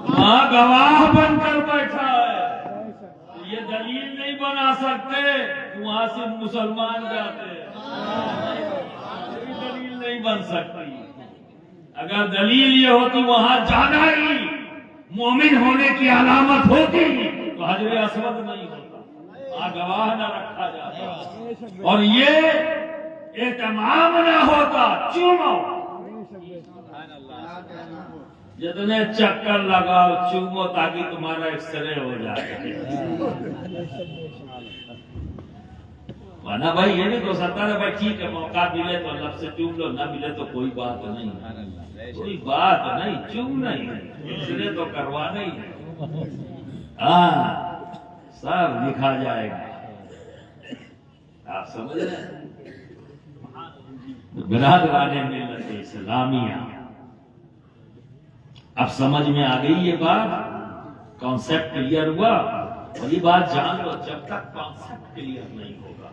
ہاں گواہ بن کر بیٹھا ہے. یہ دلیل نہیں بنا سکتے وہاں سے مسلمان جاتے ہیں، دلیل نہیں بن سکتی. اگر دلیل یہ ہوتی وہاں جانا ہی مومن ہونے کی علامت ہوتی تو حجر اسود نہیں ہوتا، گواہ نہ رکھا جاتا اور یہ اہتمام نہ ہوتا. چومو جتنے چکر لگاؤ چومو تاکہ تمہارا ایکسرے ہو جائے. ورنہ بھائی یہ نہیں تو سکتا ہے بھائی ٹھیک ہے موقع ملے تو لب سے چوم لو، نہ ملے تو کوئی بات نہیں، کوئی بات نہیں، چوم نہیں ایکسرے تو کروانا ہی ہے. ہاں سب لکھا جائے گا. آپ سمجھ رہے ہیں؟ برادران ملت اسلامیہ، اب سمجھ میں آ گئی یہ بات، کانسیپٹ کلیئر ہوا. اور یہ بات جان لو جب تک کانسیپٹ کلیئر نہیں ہوگا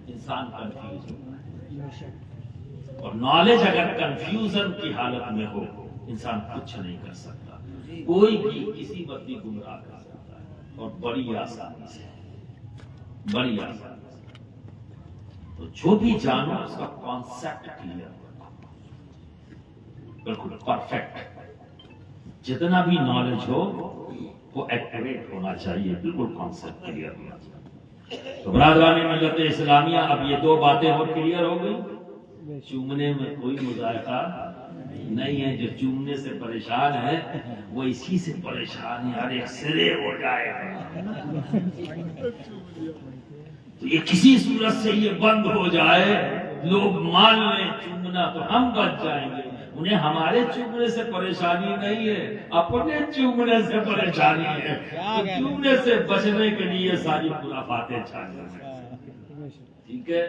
انسان کنفیوز ہوگا، اور نالج اگر کنفیوژن کی حالت میں ہو انسان کچھ نہیں کر سکتا. کوئی بھی کسی وقت بھی گمراہ کر سکتا ہے، اور بڑی آسانی سے، بڑی آسانی سے. تو جو بھی جانو اس کا کانسیپٹ کلیئر ہو، بالکل پرفیکٹ. جتنا بھی نالج ہو وہ ایکٹیویٹ ہونا چاہیے، بالکل کانسیپٹ کلیئر ہونا چاہیے. تو برادران ملت اسلامیہ اب یہ دو باتیں اور کلیئر ہو گئی. چومنے میں کوئی مذائقہ نہیں ہے. جو چومنے سے پریشان ہے وہ اسی سے پریشان ہے، ارے ایکسرے ہو جائے گا. تو یہ کسی صورت سے یہ بند ہو جائے، لوگ مان لیں چومنا تو ہم بچ جائیں گے. انہیں ہمارے چومنے سے پریشانی نہیں ہے، اپنے چومنے سے پریشانی ہے. تو چومنے سے بچنے کے لیے ساری خرافاتیں چھانے ہیں. ٹھیک ہے.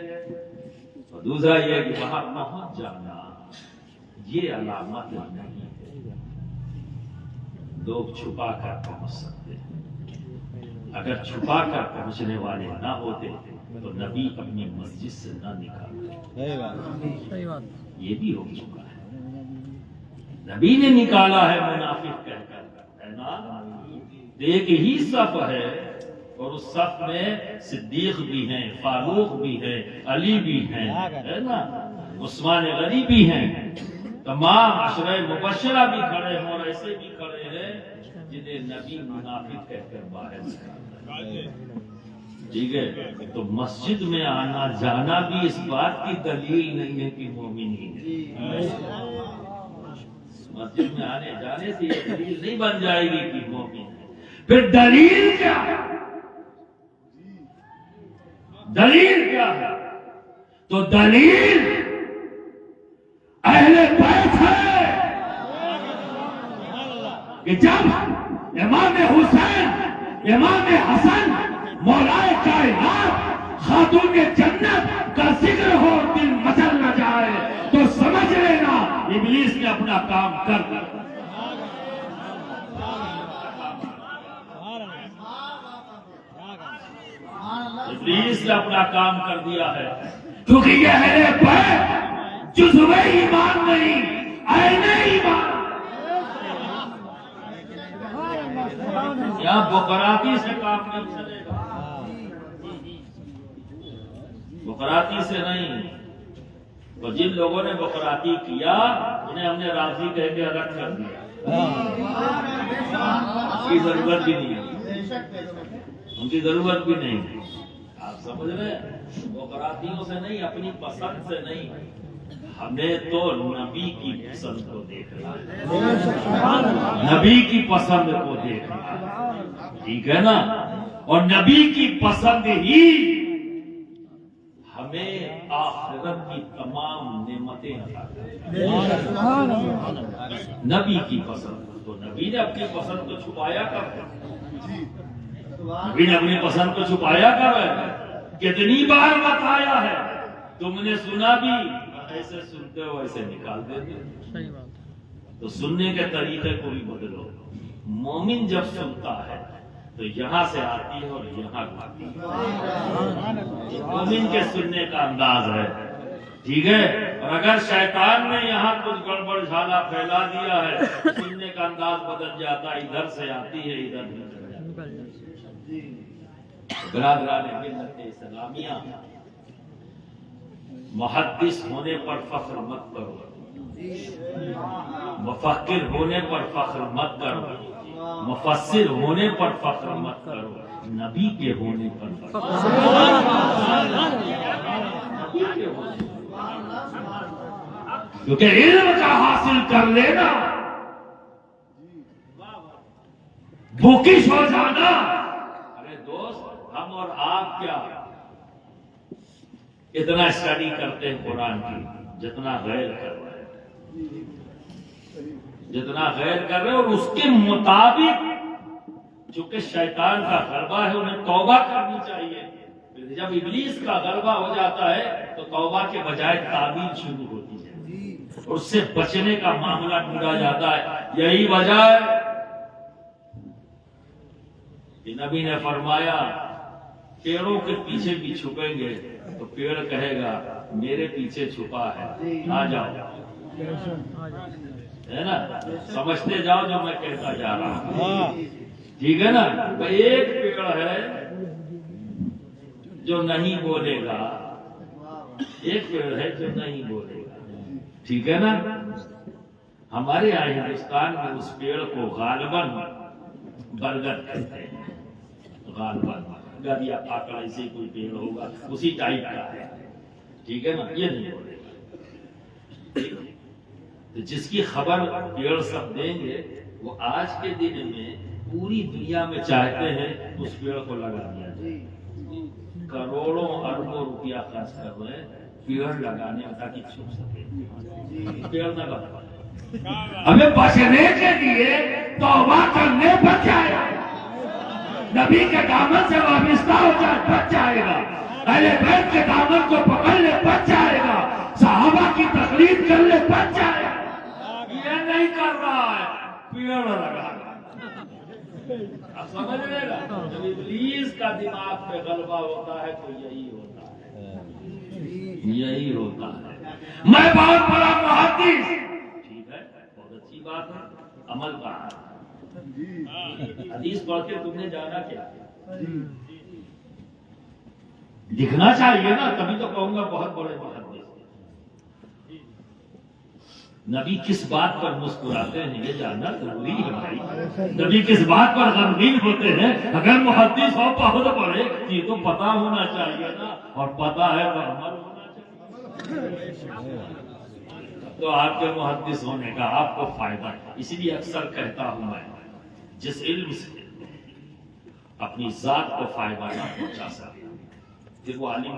اور دوسرا یہ کہ وہاں پہنچ جانا یہ علامت نہیں ہے. لوگ چھپا کر پہنچ سکتے ہیں. اگر چھپا کر پہنچنے والے نہ ہوتے تو نبی اپنی مسجد سے نہ نکالتے. یہ بھی ہو چکا ہے، نبی نے نکالا ہے منافق کہہ کر، ہے نا. ایک ہی صف ہے اور اس صف میں صدیق بھی ہیں، فاروق بھی ہیں، علی بھی ہیں، ہے نا، عثمان غنی بھی ہیں. تمام عشرہ مبشرہ بھی کھڑے ہیں اور ایسے بھی کھڑے ہیں جنہیں نبی منافق کہہ کر باہر نکالتا ہے. ٹھیک ہے. تو مسجد میں آنا جانا بھی اس بات کی دلیل نہیں ہے کہ مومن ہی ہے. مسجد میں آنے جانے سے یہ دلیل نہیں بن جائے گی کہ مومن ہے. پھر دلیل کیا ہے؟ دلیل کیا ہے؟ تو دلیل اہل بیت ہے کہ جب امام حسین، امام حسن، مولائے کائنات، خاتون جنت کا ذکر ہو دل مچل نہ جائے تو سمجھ لینا ابلیس نے اپنا کام کر دیا. ابلیس نے اپنا کام کر دیا ہے، کیونکہ یہ اہل بیت جزو ایمان نہیں، عین ایمان. یہاں بقراتی سے کام نہیں چلے گا، بقراتی سے نہیں. اور جن لوگوں نے بقراتی کیا انہیں ہم نے راضی کہہ کے الگ کر دیا. ان کی ضرورت بھی نہیں ہے، ان کی ضرورت بھی نہیں. آپ سمجھ رہے ہیں؟ بقراتیوں سے نہیں، اپنی پسند سے نہیں، ہمیں تو نبی کی پسند کو دیکھنا ہے، نبی کی پسند کو دیکھنا ہے. ٹھیک ہے نا. اور نبی کی پسند ہی ہمیں آخرت کی تمام نعمتیں عطا کرے. نبی کی پسند. تو نبی نے اپنی پسند کو چھپایا کب؟ نبی نے اپنی پسند کو چھپایا کب ہے؟ کتنی بار بتایا ہے، تم نے سنا بھی، ایسے سنتے ہو ایسے نکال دیتے. تو سننے کے طریقے کو بھی بدلو. مومن جب سنتا ہے تو یہاں سے آتی ہے اور یہاں آتی ہے. مومن کے سننے کا انداز ہے. ٹھیک ہے. اور اگر شیطان نے یہاں کچھ گڑبڑ جھالا پھیلا دیا ہے، سننے کا انداز بدل جاتا ہے، ادھر سے آتی ہے ادھر نکل جاتی ہے. برادران ملت اسلامیہ، محدث ہونے پر فخر مت کرو، مفکر ہونے پر فخر مت کرو، مفسر ہونے پر فخر مت کرو، نبی کے ہونے پر فخر. کیونکہ علم کا حاصل کر لینا بھوکش ہو جانا. ارے دوست، ہم اور آپ کیا اتنا اسٹڈی کرتے ہیں قرآن کی جتنا غیر کر رہے ہیں، جتنا غیر کر رہے ہیں، اور اس کے مطابق چونکہ شیطان کا غلبہ ہے انہیں توبہ کرنی چاہیے. جب ابلیس کا غلبہ ہو جاتا ہے تو توبہ کے بجائے تعویل شروع ہوتی ہے، اور اس سے بچنے کا معاملہ ڈھونڈا جاتا ہے. یہی وجہ ہے کہ نبی نے فرمایا پیڑوں کے پیچھے بھی چھپیں گے تو پیڑ کہے گا میرے پیچھے چھپا ہے، آ جاؤ. ہے نا؟ سمجھتے جاؤ جو میں کہتا جا رہا ہوں. ٹھیک ہے نا؟ ایک پیڑ ہے جو نہیں بولے گا، ایک پیڑ ہے جو نہیں بولے گا. ٹھیک ہے نا؟ ہمارے یہاں ہندوستان میں اس پیڑ کو غالباً برگد کہتے ہیں. غالباً برگد یا پاکڑ ایسے کوئی پیڑ ہوگا اسی ٹائپ کا ہے. ٹھیک ہے نا؟ یہ نہیں بولے گا. تو جس کی خبر پیڑ سب دیں گے وہ آج کے دن میں پوری دنیا میں چاہتے ہیں اس پیڑ کو لگا دیا جائے. کروڑوں اربوں روپیہ خرچ کر رہے ہیں پیڑ لگانے میں تاکہ چھپ سکے. پیڑ نہ لگا. ہمیں بچنے کے لیے توبہ کرنے پر جائے، نبی کے دامن سے وابستہ ہو جائے بچ جائے گا، اہل بیت کے دامن کو پکڑ لے بچ جائے گا، صحابہ کی تقلید کر لے بچ جائے گا. یہ نہیں کر رہا ہے، پیڑ لگا رہا. آپ سمجھ رہے گا؟ جب ابلیس کا دماغ پہ غلبہ ہوتا ہے تو یہی ہوتا ہے، یہی ہوتا ہے. میں بہت بڑا محدث، ٹھیک ہے، بہت اچھی بات ہے، عمل کرنا. حدیث پڑھ کے تم نے جانا کیا؟ لکھنا چاہیے نا، تبھی تو کہوں گا بہت بڑے محدث. نبی کس بات پر مسکراتے ہیں یہ جاننا ضروری ہے بھائی. نبی کس بات پر غمگین ہوتے ہیں؟ اگر محدث ہو بہت بڑے یہ تو پتا ہونا چاہیے نا، اور پتا ہے تو عمل ہونا چاہیے. تو آپ کے محدث ہونے کا آپ کو فائدہ ہے. اس لیے اکثر کہتا ہوں میں جس علم سے اپنی ذات کو فائدہ نہ پہنچا سکے پھر وہ عالم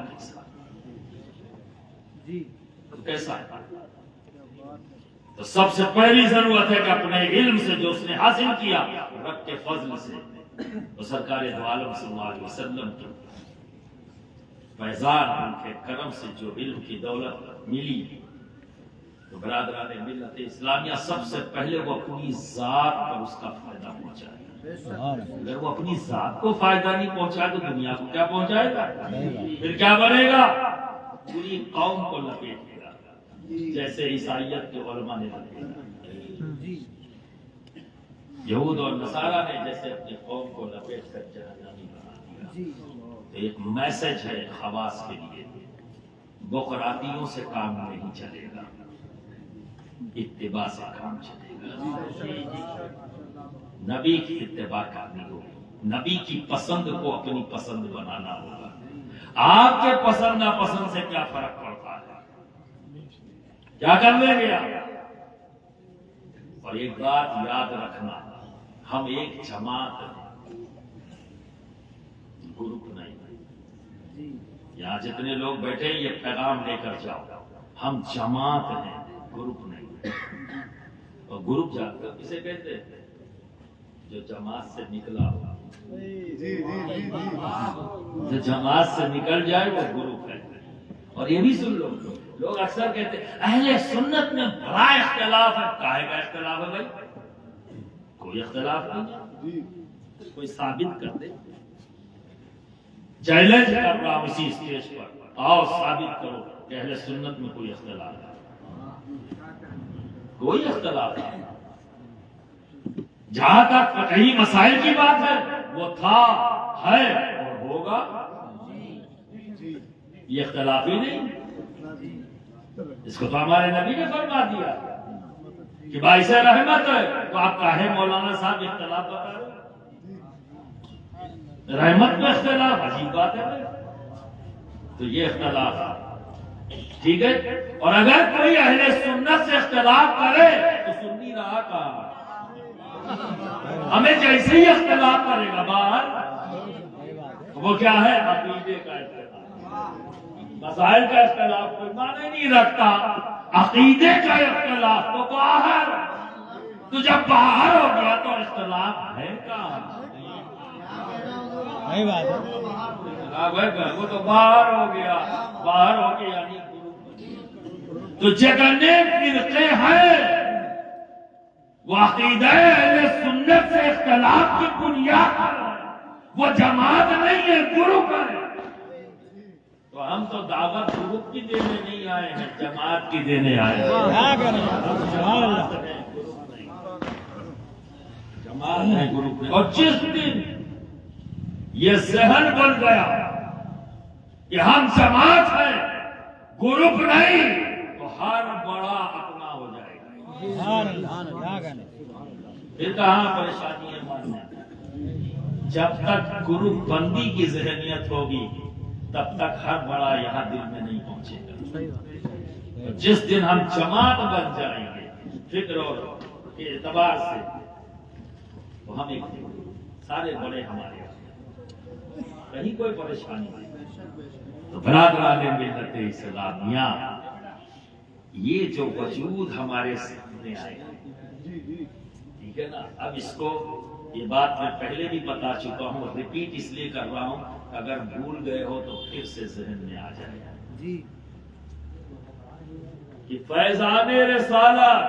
کیسا ہے؟ تو سب سے پہلی ضرورت ہے کہ اپنے علم سے جو اس نے حاصل کیا رب کے فضل سے، وہ سرکار دو عالم صلی اللہ علیہ وسلم کے فیضان ان کے کرم سے جو علم کی دولت ملی، تو برادران ملت اسلامیہ سب سے پہلے وہ اپنی ذات پر اس کا فائدہ پہنچائے. اگر وہ اپنی ذات کو فائدہ نہیں پہنچائے تو دنیا کو کیا پہنچائے گا؟ پھر کیا بنے گا؟ پوری قوم کو لپیٹے گا، جیسے عیسائیت کے علماء نے لپیٹا. یہود اور نصارہ نے جیسے اپنی قوم کو لپیٹ کر جہنمی بنا دیا. تو ایک میسج ہے خواص کے لیے، بقراتیوں سے کام نہیں چلے گا، اتباع سے کام چلے گا. نبی کی اتباع کرنی ہوگی، نبی کی پسند کو اپنی پسند بنانا ہوگا. آپ کے پسند ناپسند سے کیا فرق پڑتا ہے؟ کیا کر لیں گے آپ؟ اور ایک بات یاد رکھنا، ہم ایک جماعت ہیں، گروپ نہیں. یہاں جتنے لوگ بیٹھے یہ پیغام لے کر جاؤ، ہم جماعت ہیں، گروپ نہیں. اور گروپ جانتے کسے کہتے ہیں؟ جو جماعت سے نکلا ہوا. جو جماعت سے نکل جائے وہ گروپ ہے. اور یہ بھی سن لو، لوگ اکثر کہتے ہیں اہل سنت میں بڑا اختلاف ہے. کاہے کا اختلاف ہے بھائی؟ کوئی اختلاف نہیں. کوئی ثابت کر دے. چیلنج کر رہا ہوں اسی اسٹیج پر، آؤ ثابت کرو کہ اہل سنت میں کوئی اختلاف ہے. کوئی اختلاف نہیں. جہاں تک فقہی مسائل کی بات ہے وہ تھا، ہے اور ہوگا، یہ اختلاف ہی نہیں. اس کو تو ہمارے نبی نے فرما دیا کہ باعث رحمت ہے. تو آپ کاہے مولانا صاحب اختلاف بتا رہے؟ رحمت میں اختلاف عجیب بات ہے. تو یہ اختلاف ہے، ٹھیک ہے. اور اگر کوئی اہل سنت سے اختلاف کرے تو سنی رہا کہاں؟ ہمیں جیسے ہی اختلاف کرے گا باہر، وہ کیا ہے؟ عقیدے کا اختلاف، مسائل کا اختلاف کوئی معنی نہیں رکھتا، عقیدے کا اختلاف تو باہر، تو جب باہر ہو گیا تو اختلاف ہے کہاں؟ وہ تو باہر ہو گیا، باہر ہو کے یعنی تو جتنے فرقے ہیں وہ عقیدہ اہل سنت سے اختلاف کی بنیاد پر ہے، وہ جماعت نہیں ہے، گروپ ہے۔ تو ہم تو دعوت گروپ کی دینے نہیں آئے ہیں، جماعت کی دینے آئے ہیں۔ جماعت ہے، گروپ ہے۔ اور جس دن یہ ذہن بن گیا کہ ہم جماعت ہے، گروپ نہیں، تو ہر بڑا اپنا ہو جائے گا۔ پھر کہاں پریشانی ہے ماننے؟ جب تک گروپ بندی کی ذہنیت ہوگی تب تک ہر بڑا یہاں دل میں نہیں پہنچے گا۔ جس دن ہم جماعت بن جائیں گے فکر اور کے اعتبار سے، تو ہم ایک سارے بڑے ہمارے کہیں کوئی پریشانی نہیں۔ تو برادران ملت اسلامیہ، یہ جو وجود ہمارے سامنے آئے، ٹھیک ہے نا؟ اب اس کو، یہ بات میں پہلے بھی بتا چکا ہوں، ریپیٹ اس لیے کر رہا ہوں، اگر بھول گئے ہو تو پھر سے ذہن میں آ جائے کہ فیضان رسالت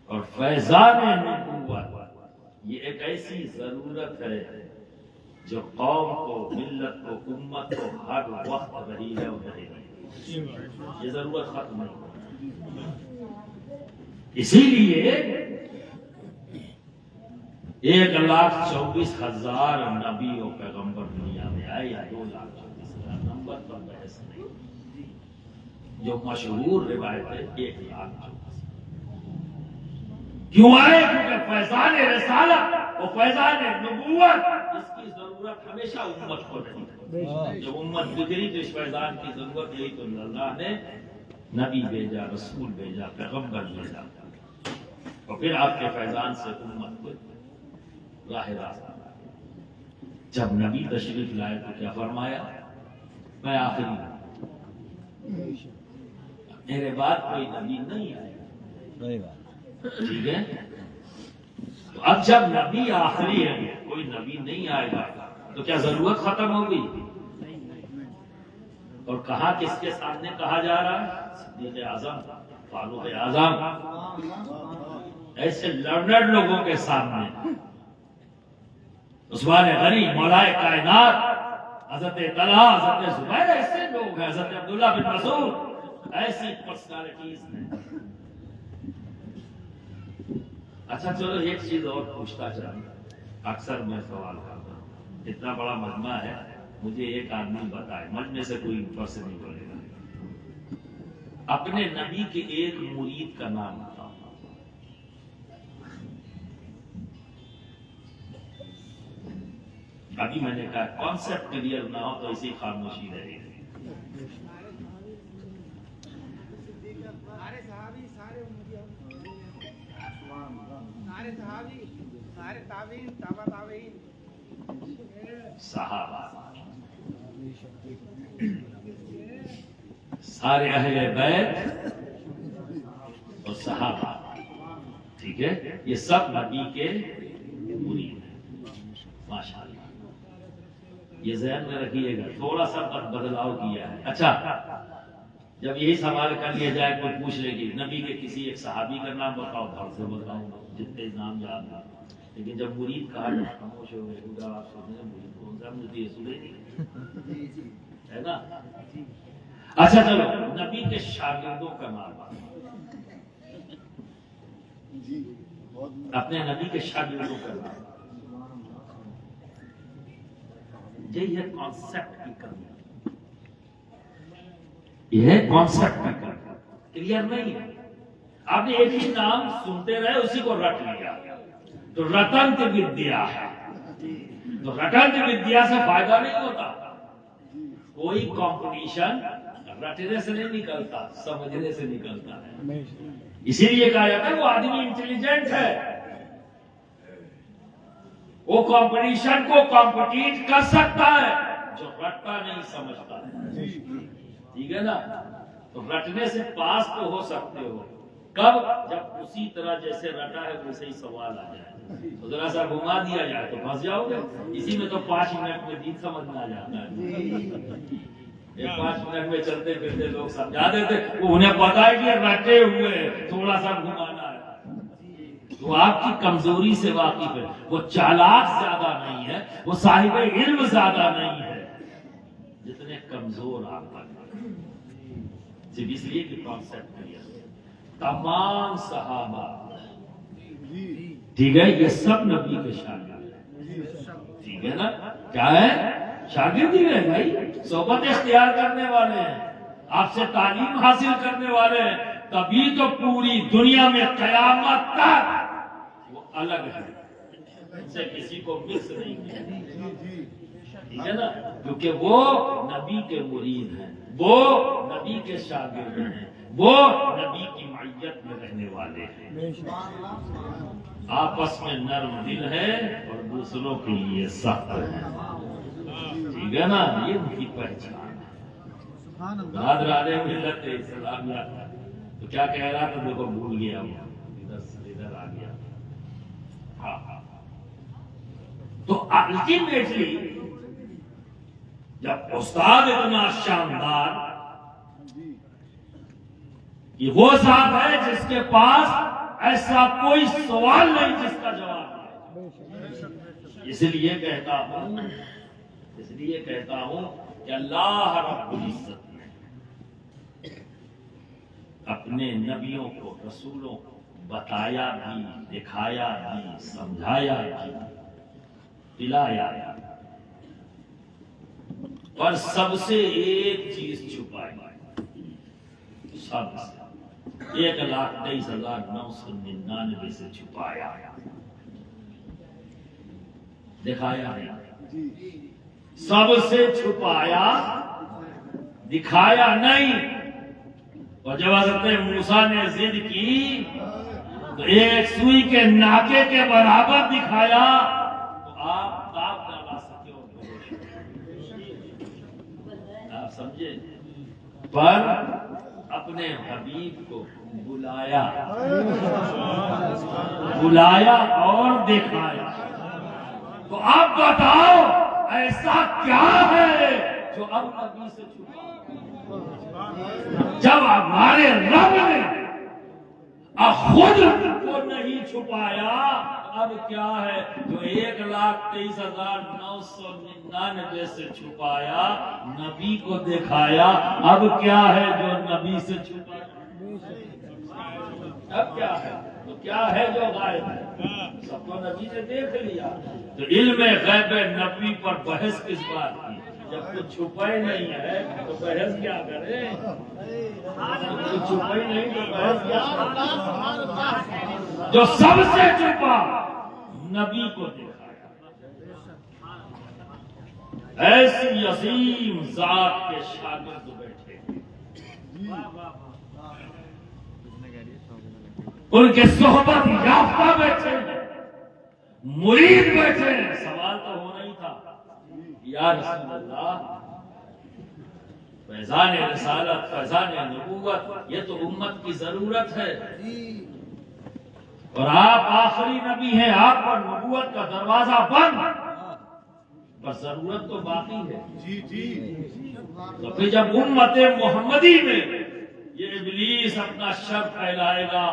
اور فیضان نبوت یہ ایک ایسی ضرورت ہے جو قوم کو، ملت کو، امت کو ہر وقت رہی ہے اور رہے گی۔ یہ ضرورت ختم نہیں ہوگی۔ اسی لیے 1,24,000 نبی و پیغمبر دنیا میں آئے، یا 2,24,000 نمبر پر بحث نہیں۔ جو مشہور روایت ہے 1,24,000 کیوں آئے؟ کیونکہ فیضان رسالت اور فیضان نبوت اس کی ضرورت ہمیشہ امت کو رہی۔ جب امت گزری تو اس فیضان کی ضرورت یہی، تو اللہ نے نبی بھیجا، رسول بھیجا، پیغمبر بھیجا، اور پھر آپ کے فیضان سے امت کو راہ راستہ۔ جب نبی تشریف لائے تو کیا فرمایا؟ میں آخری ہوں، میرے بعد کوئی نبی نہیں آئے، ٹھیک ہے؟ تو اب جب نبی آخری ہے، کوئی نبی نہیں آئے گا، تو کیا ضرورت ختم ہو گئی؟ اور کہاں کس کے سامنے کہا جا رہا ہے؟ صدیق اعظم، فاروق اعظم، ایسے لرنڈ لوگوں کے سامنے، عثمان غنی، مولائے کائنات، حضرت طلحہ، حضرت زبیر، ایسے لوگ ہیں، حضرت عبداللہ بن مسعود، ایسی پرسنالٹیز ہیں۔ اچھا چلو ایک چیز اور پوچھتا چلوں، اکثر میں سوال کرتا ہوں، اتنا بڑا مجمع ہے، مجھے ایک آدمی بتائے، مجمع سے کوئی اوپر سے نہیں بولے گا، اپنے نبی کے ایک مرید کا نام بتاؤ۔ ابھی میں نے کہا کانسیپٹ کلیئر نہ ہو تو اسی خاموشی رہے گی۔ صحابہ، سارے اہل بیت اور صحابہ، ٹھیک ہے، یہ سب نبی کے مرید ہیں، ماشاءاللہ۔ یہ ذہن میں رکھیے گا، تھوڑا سا بدلاؤ کیا ہے۔ اچھا، جب یہی سوال کر لیا جائے، کوئی پوچھ لے گی نبی کے کسی ایک صحابی کا نام بتاؤ، گھر سے بتاؤں جتنے نام یاد ہیں، لیکن جب مرید کہا تو خاموش ہو گئے، خدا آپ سنیں مرید کون سا؟ مجھے سنے ہے نا۔ اچھا چلو، نبی کے شاگردوں کا نام اپنے نبی کے شاگردوں کا نام، یہ ہے کانسیپٹ کی کمی، یہ ہے کانسیپٹ کی کمی، کلیئر نہیں ہے۔ آپ نے ایک ہی نام سنتے رہے، اسی کو رٹ لیا، تو رٹنت ودیا ہے، تو رٹنت ودیا سے فائدہ نہیں ہوتا۔ کوئی کمپٹیشن رٹنے سے نہیں نکلتا، سمجھنے سے نکلتا ہے۔ اسی لیے کہا جاتا ہے وہ آدمی انٹیلیجنٹ ہے، وہ کمپٹیشن کو کمپٹیٹ کر سکتا ہے، جو رٹتا نہیں سمجھتا ہے، ٹھیک ہے نا؟ تو رٹنے سے پاس تو ہو سکتے ہو، کب؟ جب اسی طرح جیسے رٹا ہے ویسے ہی سوال آ جائے، تو ذرا سا گھما دیا جائے تو پھنس جاؤ گے۔ اسی میں تو 5 منٹ میں دین سمجھ میں آ جاتا ہے، یہ 5 منٹ میں چلتے پھرتے لوگ سمجھا دیتے، انہیں پتا ہے کہ رٹے ہوئے تھوڑا سا گھمانا ہے۔ تو آپ کی کمزوری سے واقف ہے، وہ چالاک زیادہ نہیں ہے، وہ صاحب علم زیادہ نہیں ہے، جتنے کمزور آپ کا، صرف اس لیے کہ کانسیپٹ کلیر ہے۔ تمام صحابہ، ٹھیک ہے، یہ سب نبی کے شاگرد ہیں، ٹھیک ہے نا؟ کیا ہے؟ شاگرد ہی ہے بھائی، صحبت اختیار کرنے والے ہیں، آپ سے تعلیم حاصل کرنے والے ہیں، تبھی تو پوری دنیا میں قیامت تک وہ الگ ہے، ان سے کسی کو مکس نہیں کیا، ٹھیک ہے نا؟ کیونکہ وہ نبی کے مرید ہیں، وہ نبی کے شاگرد ہیں، وہ نبی کی معیت میں رہنے والے ہیں، آپس میں نرم دل ہے اور دوسروں کے لیے سخت ہے، ٹھیک ہے نا؟ یہ ان کی پہچان ہے۔ برادران ملت اسلامیہ، تو کیا کہہ رہا تھا دیکھو بھول گیا، ادھر آ گیا۔ ہاں، تو الٹیمیٹلی جب استاد اتنا شاندار، یہ وہ ذات ہے جس کے پاس ایسا کوئی سوال نہیں جس کا جواب نہیں، اس لیے کہتا ہوں کہ اللہ رب العزت نے اپنے نبیوں کو، رسولوں کو بتایا بھی، دکھایا بھی، سمجھایا بھی، پلایا بھی، پر سب سے ایک چیز چھپائی، سب سے 1,23,999 سے چھپایا، دکھایا نہیں، سب سے چھپایا، دکھایا نہیں۔ اور جب حضرت موسیٰ نے ضد کی تو ایک سوئی کے ناکے کے برابر دکھایا، تو آپ تاب ڈالا سکے ہو، آپ سمجھے؟ پر اپنے حبیب کو بلایا اور دکھایا۔ تو آپ بتاؤ ایسا کیا ہے جو اب نبی سے چھپا؟ جب ہمارے رب نے خود کو نہیں چھپایا، اب کیا ہے جو 1,23,999 سے چھپایا، نبی کو دکھایا، اب کیا ہے جو نبی سے چھپایا؟ اب کیا ہے؟ تو کیا ہے جو غائب ہے؟ سب کو نبی نے دیکھ لیا۔ تو علم غیب نبی پر بحث کس بات کی؟ جب کچھ چھپا ہی نہیں ہے تو بحث کیا کریں؟ کچھ چھپا ہی نہیں تو بحث کیا کریں؟ جو سب سے چھپا نبی کو دکھایا، ایسی عظیم ذات کے شاگرد بیٹھے، ان کے صحبت یافتہ بیٹھے، مرید بیٹھے۔ سوال تو ہونا ہی تھا، یا رسول اللہ، فیضان رسالت، فیضان نبوت، یہ تو امت کی ضرورت ہے، اور آپ آخری نبی ہیں، آپ پر نبوت کا دروازہ بند، پر ضرورت تو باقی ہے۔ تو پھر جب امت محمدی میں یہ ابلیس اپنا شر پھیلائے گا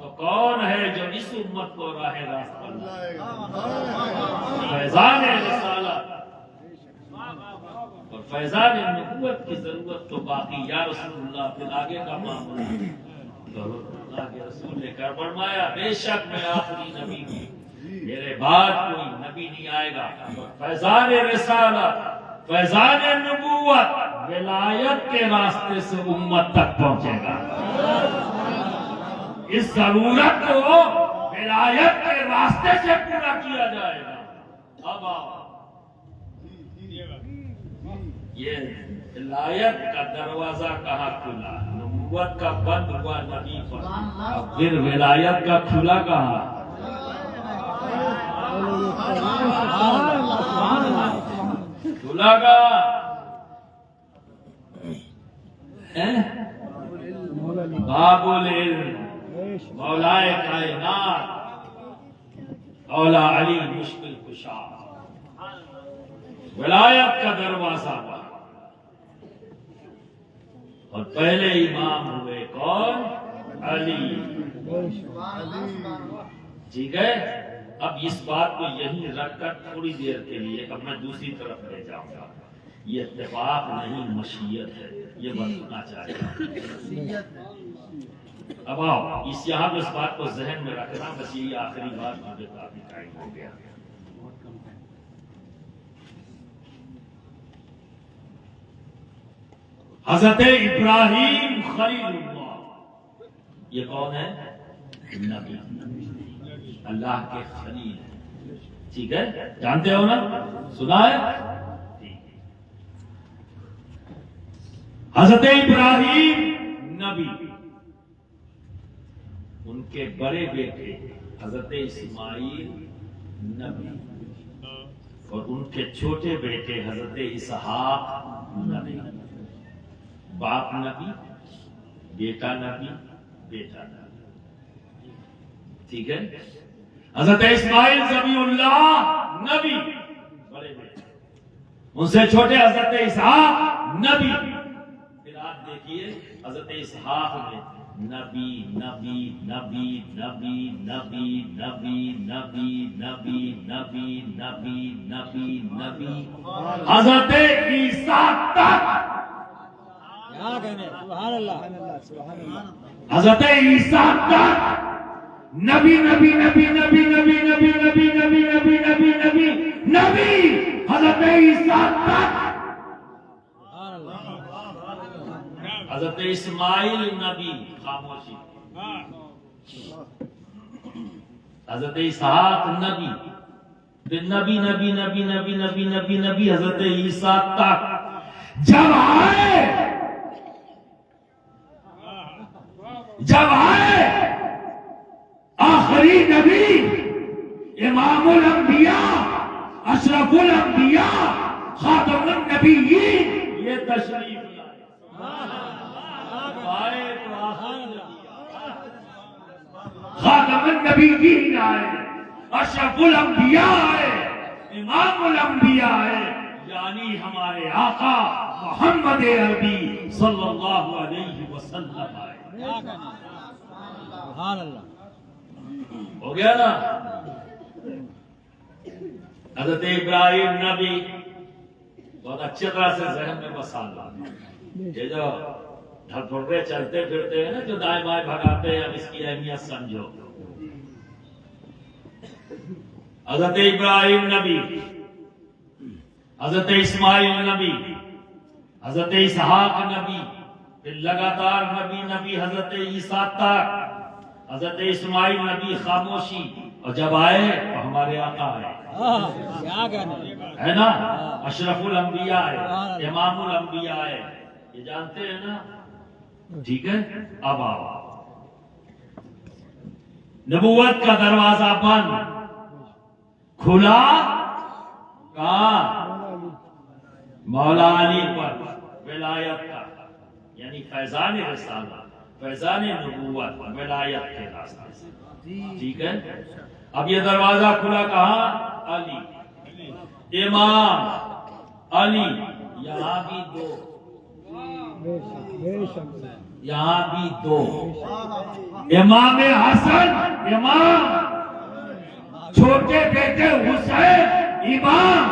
تو کون ہے جو اس امت کو راہ راست پر لائے گا؟ فیضان رسالت اور فیضان نبوت کی ضرورت تو باقی۔ یا رسول اللہ، پھر آگے کا معاملہ تو اللہ کے رسول نے کر فرمایا، بے شک میں آخری نبی ہوں، میرے بعد کوئی نبی نہیں آئے گا۔ فیضان رسالت، فیضان نبوت ولایت کے راستے سے امت تک پہنچے گا۔ اس ضرورت کو ولایت کے راستے سے پورا کیا جائے گا۔ اب یہ ولایت کا دروازہ کہاں کھلا؟ نبوت کا بند ہوا نبی پر، اب پھر ولایت کا کھلا کہاں؟ کھلا کہاں؟ باب العلم مولائے کائنات اولا علی مشکل کشا، ولایت کا دروازہ پر، اور پہلے امام ہوئے کون؟ علی۔ ٹھیک ہے، اب اس بات کو یہیں رکھ کر تھوڑی دیر کے لیے اب میں دوسری طرف لے جاؤں گا۔ یہ اتفاق نہیں مشیت ہے، یہ بتانا چاہیے۔ اب آؤ اس یہاں پہ اس بات کو ذہن میں رکھنا، بس یہی آخری بات، مجھے کافی ٹائم ہو گیا۔ حضرت ابراہیم خلیل اللہ، یہ کون ہے؟ نبی، اللہ کے خلیل، ٹھیک ہے، جانتے ہو نا، سنا ہے؟ حضرت ابراہیم نبی، ان کے بڑے بیٹے حضرت اسماعیل نبی، اور ان کے چھوٹے بیٹے حضرت اسحاق نبی۔ باپ نبی، بیٹا نبی، بیٹا نبی، ٹھیک ہے۔ حضرت اسماعیل ذبیح اللہ نبی، بڑے بیٹے، ان سے چھوٹے حضرت اسحاق نبی۔ پھر آپ دیکھیے حضرت اسحاق نے نبی نبی نبی نبی نبی نبی نبی نبی نبی نبی نبی نبی حضرت عیسیٰ تک، حضرت عیسیٰ تک نبی نبی نبی نبی نبی نبی نبی نبی نبی نبی نبی نبی حضرت عیسیٰ تک، حضرت اسماعیل نبی، خاموشی، حضرت اسحاق نبی، پھر نبی نبی نبی نبی نبی نبی نبی حضرت عیسیٰ تک۔ جب آئے آخری نبی، امام الانبیاء، اشرف الانبیاء، خاتم النبیین، یہ تشریف لائے، خاتم النبیین آئے، اشرف الانبیاء آئے، امام الانبیاء آئے، یعنی ہمارے آقا محمد عربی صلی اللہ علیہ وسلم آئے۔ سبحان اللہ، ہو گیا نا؟ حضرت ابراہیم نبی بہت اچھی طرح سے ذہن میں بسا لا، یہ جو ڈھکڑے چلتے پھرتے ہیں نا، جو دائیں بائیں بھگاتے ہیں، اب اس کی اہمیت سمجھو۔ حضرت ابراہیم نبی، حضرت اسماعیل نبی، حضرت اسحاق نبی، پھر لگاتار نبی نبی حضرت عیسیٰ تک، حضرت اسماعیل نبی خاموشی، اور جب آئے تو ہمارے آقا آئے، ہے نا، اشرف الانبیاء آئے، امام الانبیاء آئے، یہ جانتے ہیں نا؟ ٹھیک ہے، اب آؤ، نبوت کا دروازہ بند، کھلا کہاں؟ مولا علی پر، ولایت کا، یعنی فیضان رسالہ، فیضان نبوت، ولایت کے راستے سے، ٹھیک ہے۔ اب یہ دروازہ کھلا کہاں؟ علی، امام علی، یہاں بھی دو، یہاں بھی دو، امام حسن امام، چھوٹے بیٹے حسین امام،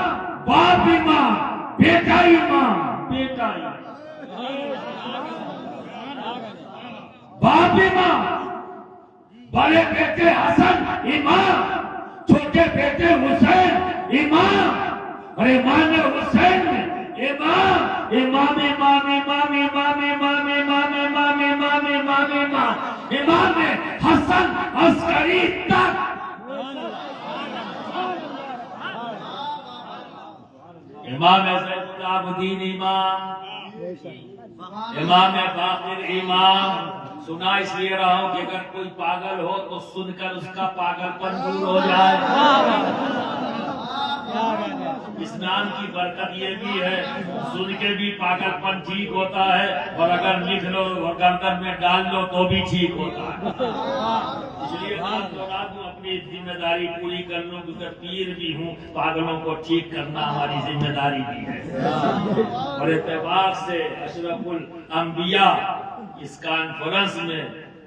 باپ امام، بیٹا امام، بیٹا باپ امام، بڑے بیٹے حسن امام، چھوٹے بیٹے حسین امام، اور امام حسین میں امام امام امام امام امام امام امام امام امام امام امام امام حسن عسکری تک، امام زین العابدین امام، امام باقر امام سنا اس لیے رہا ہوں کہ اگر کوئی پاگل ہو تو سن کر اس کا پاگل پن دور ہو جائے. اس نام کی برکت یہ بھی ہے سن کے بھی پاگل پن ٹھیک ہوتا ہے اور اگر لکھ لو اور گردن میں ڈال لو تو بھی ٹھیک ہوتا ہے. اس لیے اپنی ذمہ داری پوری کر لوں کیونکہ پیر بھی ہوں پاگلوں کو ٹھیک کرنا ہماری ذمہ داری بھی ہے. اور اتفاق سے اشرف الانبیاء اس کانفرنس میں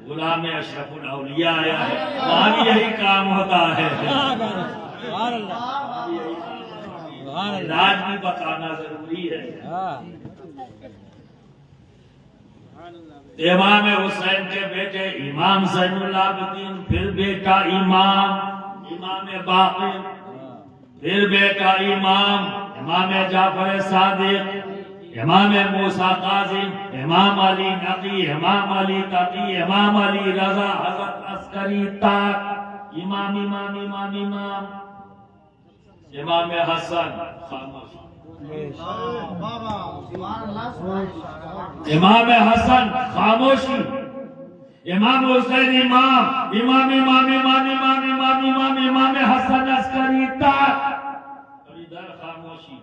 غلام اشرف الاولیاء آیا ہے وہاں بھی یہی کام ہوتا ہے. علاج بھی بتانا ضروری ہے. امام حسین کے بیٹے امام زین العابدین پھر بیٹا امام باقر پھر بیٹا امام جعفر صادق امام موسیٰ کاظم امام علی نقی امام علی تقی امام علی رضا حضرت عسکری تاک امام حسن خاموش امام حسن خاموشی امام حسین امام حسن عسکری تاک ادھر خاموشی.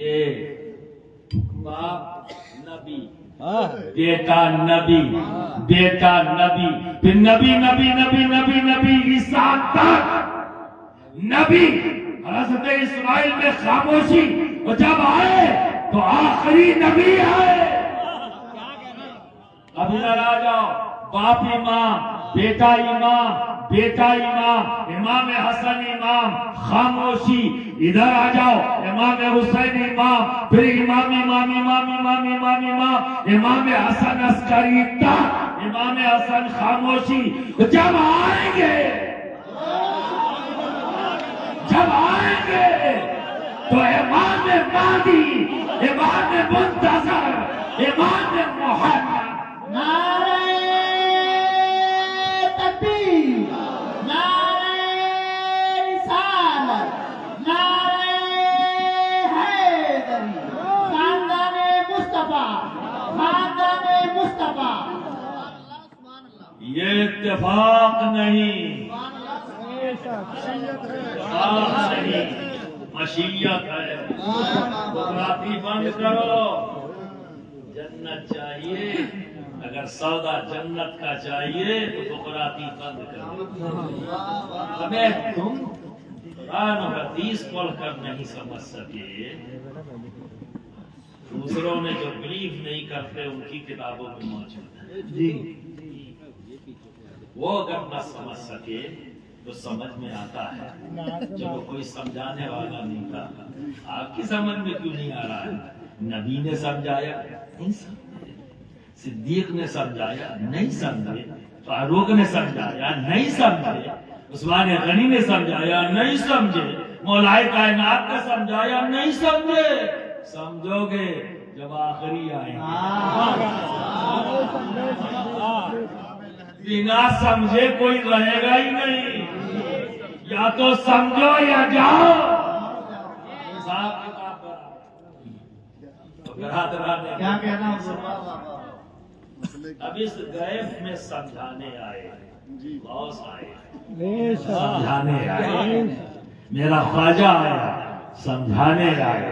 یہ باپ نبی بیٹا نبی پھر نبی عیسیٰ تک نبی حضرت اسماعیل میں خاموشی اور جب آئے تو آخری نبی آئے. اب ادھر آ جاؤ باپ امام بیٹا امام امام حسن امام خاموشی. ادھر آ جاؤ امام حسین امام پھر امام حسن عسکری تک امام حسن خاموشی. جب آئیں گے تو امام مہدی امام منتظر امام محمد نعرہ تکبیر نعرہ رسالت نعرہ حیدری خاندان مصطفیٰ. یہ اتفاق نہیں مشیت ہے. بکراتی بند کرو. جنت چاہیے اگر سودا جنت کا چاہیے تو بکراتی بند کرو. ہمیں تم قرآن و حدیث پڑھ کر نہیں سمجھ سکے. دوسروں نے جو بلیف نہیں کرتے ان کی کتابوں میں موجود ہے. وہ اگر نہ سمجھ سکے تو سمجھ میں آتا ہے. چلو کوئی سمجھانے والا نہیں تھا. آپ کی سمجھ میں کیوں نہیں آ رہا ہے؟ نبی نے سمجھایا نہیں سمجھے, صدیق نے سمجھایا نہیں سمجھے, فاروق نے سمجھایا نہیں سمجھے, عثمان غنی نے سمجھایا نہیں سمجھے, مولائے کائنات نے سمجھایا نہیں سمجھے. سمجھو گے جب آخری آئے بنا سمجھے کوئی رہے گا ہی نہیں. یا تو سمجھو یا جاؤ. کیا کہنا اب اس غیب میں سمجھانے آئے, غوث آئے سمجھانے آئے, میرا خواجہ آیا سمجھانے آئے,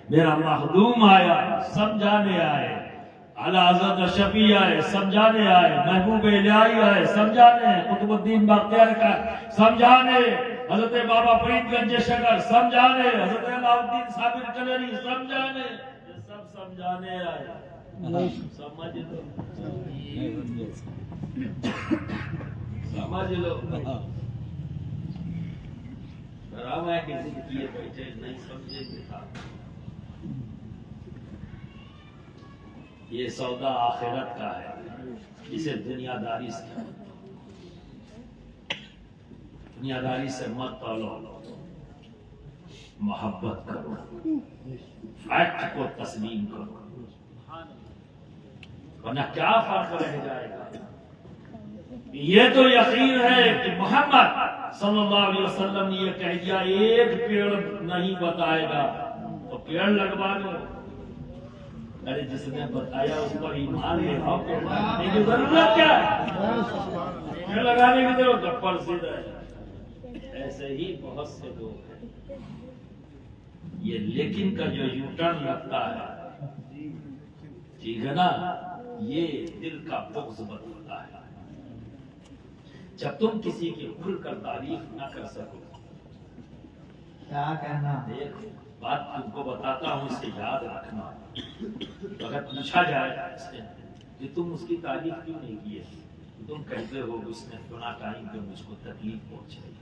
میرا مخدوم آیا سمجھانے آئے, اعلیٰ حضرت شفیع آئے سمجھانے آئے, محبوب الہی آئے سمجھانے, قطب الدین بختیار کا سمجھانے, حضرت بابا فرید گنج شکر سمجھانے, حضرت علاؤالدین صابر کلری سمجھانے, یہ سب سمجھانے آئے. سمجھ لو سمجھ لو. ڈراوا ہے کسی کیے بیٹھے نہیں سمجھے گے. یہ سودا آخرت کا ہے, اسے دنیا داری سے مت تولو. محبت کرو, فیکٹ کو تسلیم کرو, ورنہ کیا فرق رہ جائے گا. یہ تو یقین ہے کہ محمد صلی اللہ علیہ وسلم نے یہ کہہ دیا ایک پیڑ نہیں بتائے گا تو پیڑ لگوا دو. ارے جس نے بتایا اس پر ایمان لے آؤ، پیٹ لگانے کی ضرورت کیا ہے؟ پیٹ لگانے کی ضرورت گپر سیدھا ہے۔ ایسے ہی بہت سے لوگ ہیں، یہ لیکن کا جو یو ٹرن لگتا ہے، ٹھیک ہے نا، یہ دل کا بغض بتاتا ہے۔ جب تم کسی کی کھل کر تعریف نہ کر سکو، کیا کہنا؟ ایک بات تم کو بتاتا ہوں، اسے یاد رکھنا۔ اگر پوچھا جائے اس نے کہ تم اس کی تعریف کیوں نہیں کی ہے، تو تم کہتے ہو اس نے فلاں ٹائم پہ مجھ کو تکلیف پہنچائی،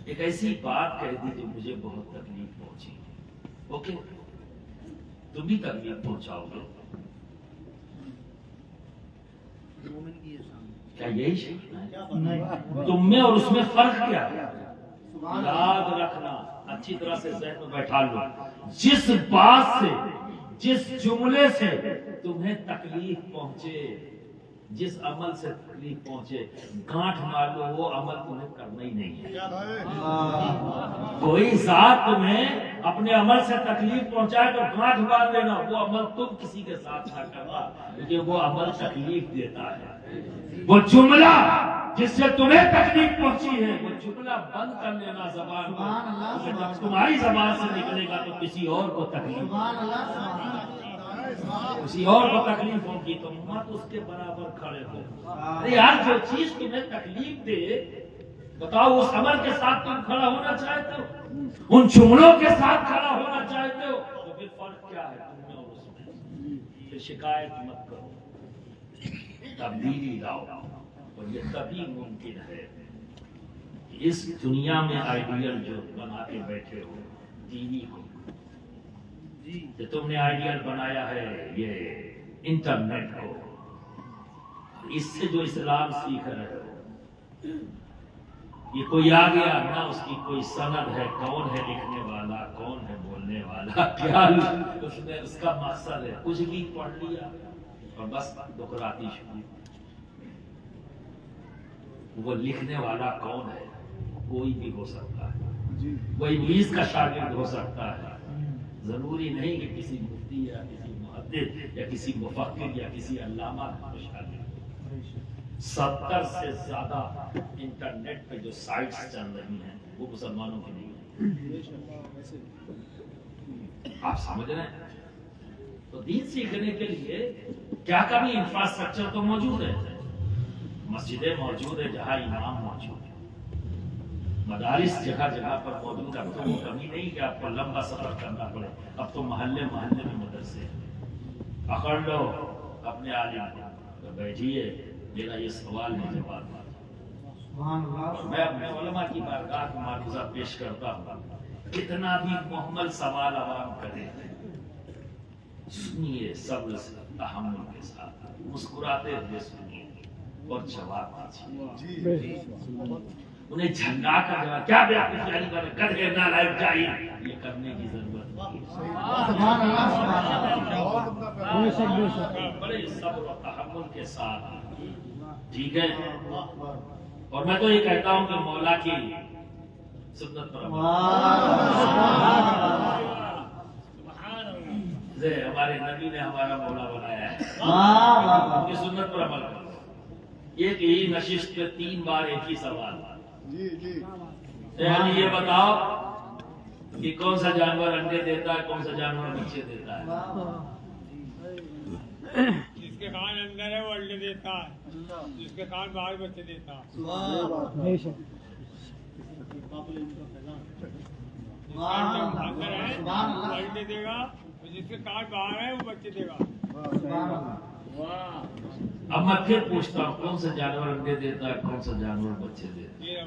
ایک ایسی بات کہہ دی جو مجھے بہت تکلیف پہنچی۔ اوکے، تم بھی تکلیف پہنچاؤ گے، کیا یہی شیء ہے؟ تم میں اور اس میں فرق کیا ہے؟ یاد رکھنا، اچھی طرح سے ذہن میں بیٹھا لو، جس بات سے، جس جملے سے تمہیں تکلیف پہنچے، جس عمل سے تکلیف پہنچے، گانٹھ مار لو، وہ عمل تمہیں کرنا ہی نہیں ہے۔ کوئی ذات تمہیں اپنے عمل سے تکلیف پہنچائے تو گانٹھ مار لینا، وہ عمل تم کسی کے ساتھ نہ کرنا، کیونکہ وہ عمل تکلیف دیتا ہے۔ وہ جملہ جس سے تمہیں تکلیف پہنچی ہے، وہ جملہ بند کر لینا زبان کو، جب تمہاری زبان سے نکلے گا تو کسی اور کو تکلیف، کسی اور کو تکلیف ہوگی تو مت اس کے برابر کھڑے ہو۔ ارے یار، جو چیز تمہیں تکلیف دے، بتاؤ اس عمل کے ساتھ تم کھڑا ہونا چاہتے ہو، ان جملوں کے ساتھ کھڑا ہونا چاہتے ہو، تو پھر فرق کیا ہے تم میں اور اس میں؟ پھر شکایت مت کرو، تبدیلی لاؤ، اور یہ تبھی ممکن ہے کہ اس دنیا میں آئیڈیل جو بنا کے بیٹھے ہو، ٹی وی کو کہ تم نے آئیڈیل بنایا ہے یہ انٹرنیٹ کو، اس سے جو اسلام سیکھ رہے ہو، یہ کوئی آ گیا نہ اس کی کوئی سند ہے، کون ہے لکھنے والا، کون ہے بولنے والا، کیا اس نے، اس کا مقصد ہے کچھ بھی پڑھ لیا اور بس دکراتی شروع۔ وہ لکھنے والا کون ہے؟ کوئی بھی ہو سکتا ہے، وہ ابلیس کا شاگرد ہو سکتا ہے، ضروری نہیں کہ کسی مفتی یا کسی محدث یا کسی مفکر یا کسی علامہ کا شاگرد۔ 70 سے زیادہ انٹرنیٹ پہ جو سائٹس چل رہی ہیں وہ مسلمانوں کی نہیں ہیں، آپ سمجھ رہے ہیں؟ تو دین سیکھنے کے لیے کیا کمی، انفراسٹرکچر تو موجود ہے، مسجدیں موجود ہے جہاں امام موجود ہے، مدارس جگہ جگہ پر موجود ہے، اب تو وہ کمی نہیں کہ آپ کو لمبا سفر کرنا پڑے، اب تو محلے محلے میں مدرسے پکڑ لو اپنے عالم کو، بیٹھیے میرا یہ سوال ہے جواب، اور میں اپنے علماء کی بارگاہ کو معروضہ پیش کرتا ہوں، کتنا بھی محمل سوال عوام کرے، سنیے صبر سے، تحمل کے ساتھ، مسکراتے ہوئے سنیے اور جواب دیجیے، انہیں جھنڈا کر جواب، کیا بے آپ کی بات کر کے نہ لائف چاہیے، یہ کرنے کی ضرورت نہیں، بڑے صبر و تحمل کے ساتھ، ٹھیک ہے۔ اور میں تو یہ کہتا ہوں کہ مولا کی سنت پر ہمارے نبی نے ہمارا مولا بنایا ہے، ان کی سنت پر عمل کرو۔ ایک ہی نشست پہ 3 بار ایک ہی سوال، یعنی یہ بتاؤ کہ کون سا جانور انڈے دیتا ہے، کون سا جانور بچے دیتا ہے؟ جس کے کان اندر ہے وہ انڈے دیتا ہے، جس کے کان باہر بچے دیتا ہے۔ اندر ہے وہ انڈے دے گا، جس کے کان باہر ہے وہ بچے دے گا۔ اب میں پھر پوچھتا ہوں، کون سا جانور انڈے دیتا ہے، کون سا جانور بچے دیتا ہے؟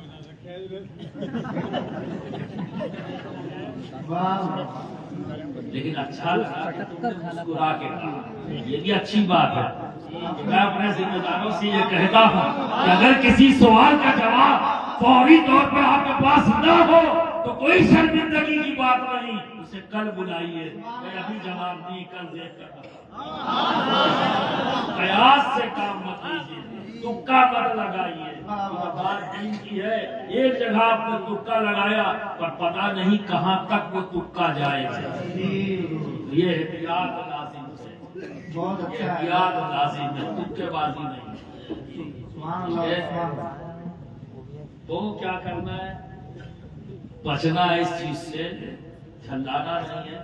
لیکن اچھا لگا کہ تم نے مسکرا کے کہا، یہ بھی اچھی بات ہے۔ میں اپنے ذمہ داروں سے یہ کہتا ہوں کہ اگر کسی سوال کا جواب فوری طور پر آپ کے پاس نہ ہو تو کوئی شرمندگی کی بات نہیں، اسے کل بلائیے، میں ابھی جواب نہیں، کل دیکھ کر قیاس سے کام مت لیجیے، تکا مت لگائیے، بات دین کی ہے۔ ایک جگہ آپ نے تکا لگایا پر پتہ نہیں کہاں تک وہ تکا جائے گا، یہ احتیاط لازم ہے۔ بہت یہ اچھا ہے. احتیاط لازم ہے، تکے بازی نہیں. سبحان اللہ سبحان اللہ. تو کیا کرنا ہے؟ بچنا ہے اس چیز سے، جھلانا نہیں ہے،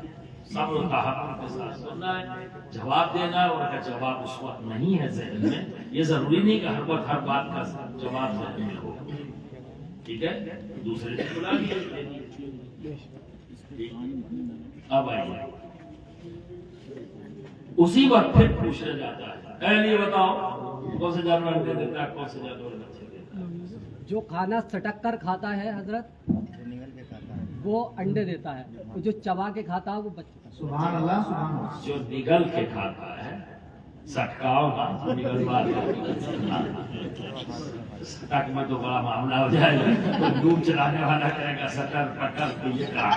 صبر و تحمل کے ساتھ سننا ہے، جواب دینا ہے. اور اگر جواب اس وقت نہیں ہے ذہن میں، یہ ضروری نہیں کہ ہر وقت ہر بات کا جواب ذہن میں ہو. ٹھیک ہے، دوسرے سے بلا لیجیے. اب آئیے اسی وقت پھر پوچھا جاتا ہے، اے یہ بتاؤ کون سے جانور انڈے دیتا ہے، کون سے جانور بچے دیتا ہے؟ جو کھانا سٹک کر کھاتا ہے حضرت وہ انڈے دیتا ہے، اور جو چبا کے کھاتا ہے وہ بچے. سبحان اللہ سبحان اللہ. جو نگل کے کھاتا ہے، سٹکاؤ نا نگلوا سٹک میں تو بڑا معاملہ ہو جائے گا. کوئی ڈوب چلانے والا کہے گا سٹر پٹر تو یہ کہا